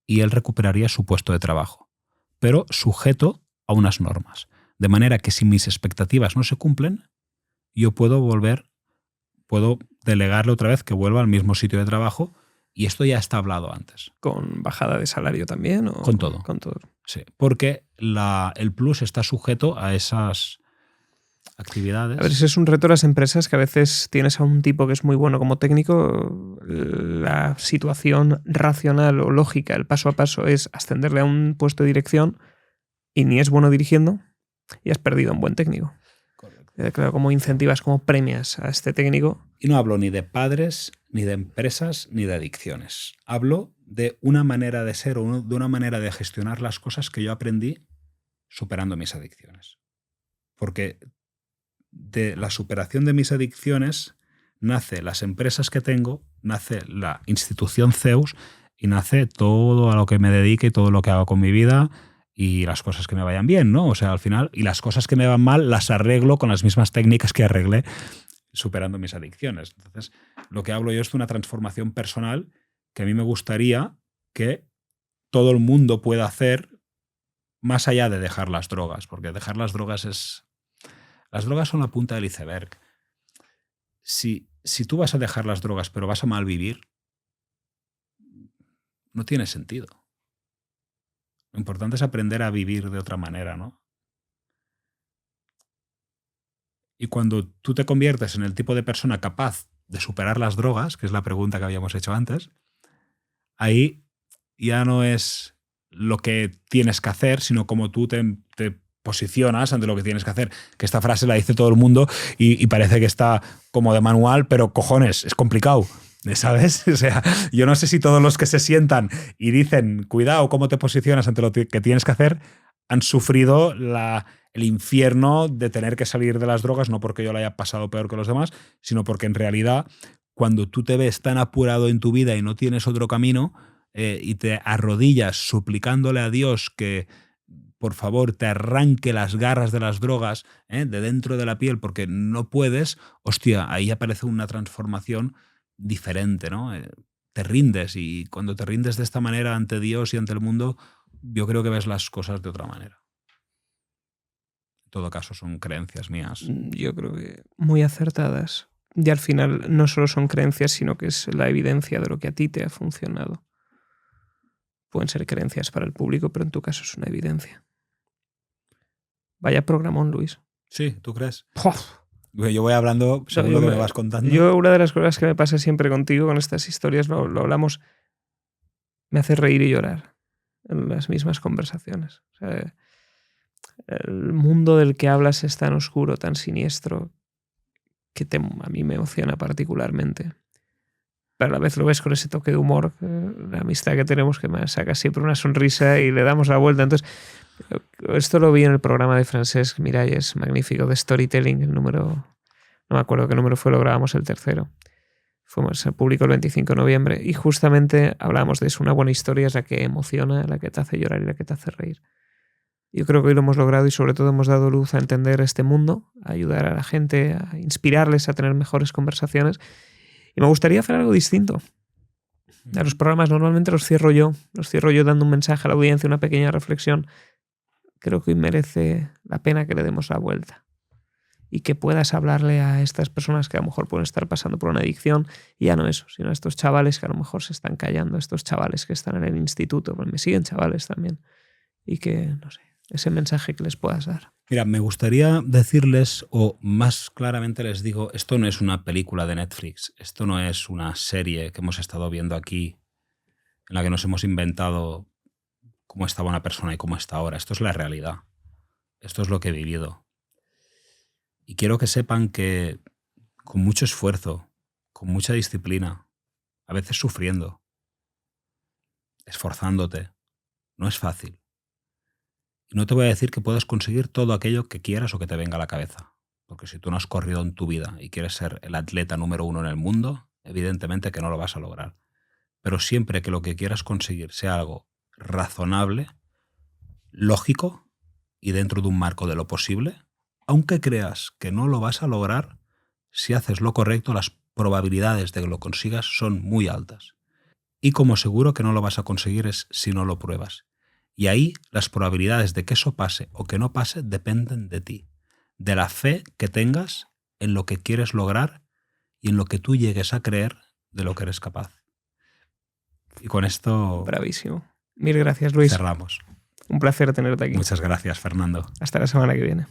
y él recuperaría su puesto de trabajo, pero sujeto a unas normas. De manera que si mis expectativas no se cumplen, yo puedo delegarle otra vez que vuelva al mismo sitio de trabajo. Y esto ya está hablado antes. ¿Con bajada de salario también? ¿O? Con todo. Con todo. Sí, porque el plus está sujeto a esas actividades. A ver, ese es un reto a las empresas, que a veces tienes a un tipo que es muy bueno como técnico, la situación racional o lógica, el paso a paso, es ascenderle a un puesto de dirección y ni es bueno dirigiendo y has perdido a un buen técnico. Correcto. Claro, ¿cómo incentivas, cómo premias a este técnico? Y no hablo ni de padres, ni de empresas, ni de adicciones. Hablo de una manera de ser o de una manera de gestionar las cosas que yo aprendí superando mis adicciones. Porque de la superación de mis adicciones nace las empresas que tengo, nace la institución Zeus y nace todo a lo que me dedique y todo lo que hago con mi vida y las cosas que me vayan bien, ¿no? O sea, al final, y las cosas que me van mal las arreglo con las mismas técnicas que arreglé superando mis adicciones. Entonces, lo que hablo yo es de una transformación personal que a mí me gustaría que todo el mundo pueda hacer más allá de dejar las drogas, porque dejar las drogas es... Las drogas son la punta del iceberg. Si tú vas a dejar las drogas pero vas a malvivir, no tiene sentido. Lo importante es aprender a vivir de otra manera, ¿no? Y cuando tú te conviertes en el tipo de persona capaz de superar las drogas, que es la pregunta que habíamos hecho antes, ahí ya no es lo que tienes que hacer, sino cómo tú te posicionas ante lo que tienes que hacer. Que esta frase la dice todo el mundo y parece que está como de manual, pero cojones, es complicado, ¿sabes? O sea, yo no sé si todos los que se sientan y dicen, cuidado cómo te posicionas ante lo que tienes que hacer, han sufrido el infierno de tener que salir de las drogas, no porque yo lo haya pasado peor que los demás, sino porque en realidad cuando tú te ves tan apurado en tu vida y no tienes otro camino y te arrodillas suplicándole a Dios que por favor te arranque las garras de las drogas de dentro de la piel porque no puedes, hostia, ahí aparece una transformación diferente, ¿no? Te rindes y cuando te rindes de esta manera ante Dios y ante el mundo, yo creo que ves las cosas de otra manera. En todo caso, son creencias mías. Yo creo que muy acertadas. Y al final no solo son creencias, sino que es la evidencia de lo que a ti te ha funcionado. Pueden ser creencias para el público, pero en tu caso es una evidencia. Vaya programón, Luis. Sí, ¿tú crees? ¡Pof! Yo voy hablando según lo que me vas contando. Yo, una de las cosas que me pasa siempre contigo con estas historias, lo hablamos, me hace reír y llorar en las mismas conversaciones. O sea, el mundo del que hablas es tan oscuro, tan siniestro, que a mí me emociona particularmente. Pero a la vez lo ves con ese toque de humor, la amistad que tenemos que me saca siempre una sonrisa y le damos la vuelta. Entonces, esto lo vi en el programa de Francesc Miralles, magnífico, de Storytelling, el número, no me acuerdo qué número fue, lo grabamos el 3º. Se publicó el 25 de noviembre y justamente hablamos de eso. Una buena historia es la que emociona, la que te hace llorar y la que te hace reír. Yo creo que hoy lo hemos logrado y sobre todo hemos dado luz a entender este mundo, a ayudar a la gente, a inspirarles a tener mejores conversaciones. Y me gustaría hacer algo distinto. A los programas normalmente los cierro yo dando un mensaje a la audiencia, una pequeña reflexión. Creo que hoy merece la pena que le demos la vuelta y que puedas hablarle a estas personas que a lo mejor pueden estar pasando por una adicción, y ya no eso, sino a estos chavales que a lo mejor se están callando, estos chavales que están en el instituto, pues me siguen chavales también, y que, no sé, ese mensaje que les puedas dar. Mira, me gustaría decirles, o más claramente les digo, esto no es una película de Netflix, esto no es una serie que hemos estado viendo aquí en la que nos hemos inventado cómo estaba una persona y cómo está ahora. Esto es la realidad. Esto es lo que he vivido. Y quiero que sepan que con mucho esfuerzo, con mucha disciplina, a veces sufriendo, esforzándote, no es fácil. Y no te voy a decir que puedas conseguir todo aquello que quieras o que te venga a la cabeza. Porque si tú no has corrido en tu vida y quieres ser el atleta número 1 en el mundo, evidentemente que no lo vas a lograr. Pero siempre que lo que quieras conseguir sea algo razonable, lógico y dentro de un marco de lo posible, aunque creas que no lo vas a lograr, si haces lo correcto, las probabilidades de que lo consigas son muy altas. Y como seguro que no lo vas a conseguir es si no lo pruebas. Y ahí las probabilidades de que eso pase o que no pase dependen de ti, de la fe que tengas en lo que quieres lograr y en lo que tú llegues a creer de lo que eres capaz. Y con esto... Bravísimo. Mil gracias, Luis. Cerramos. Un placer tenerte aquí. Muchas gracias, Fernando. Hasta la semana que viene.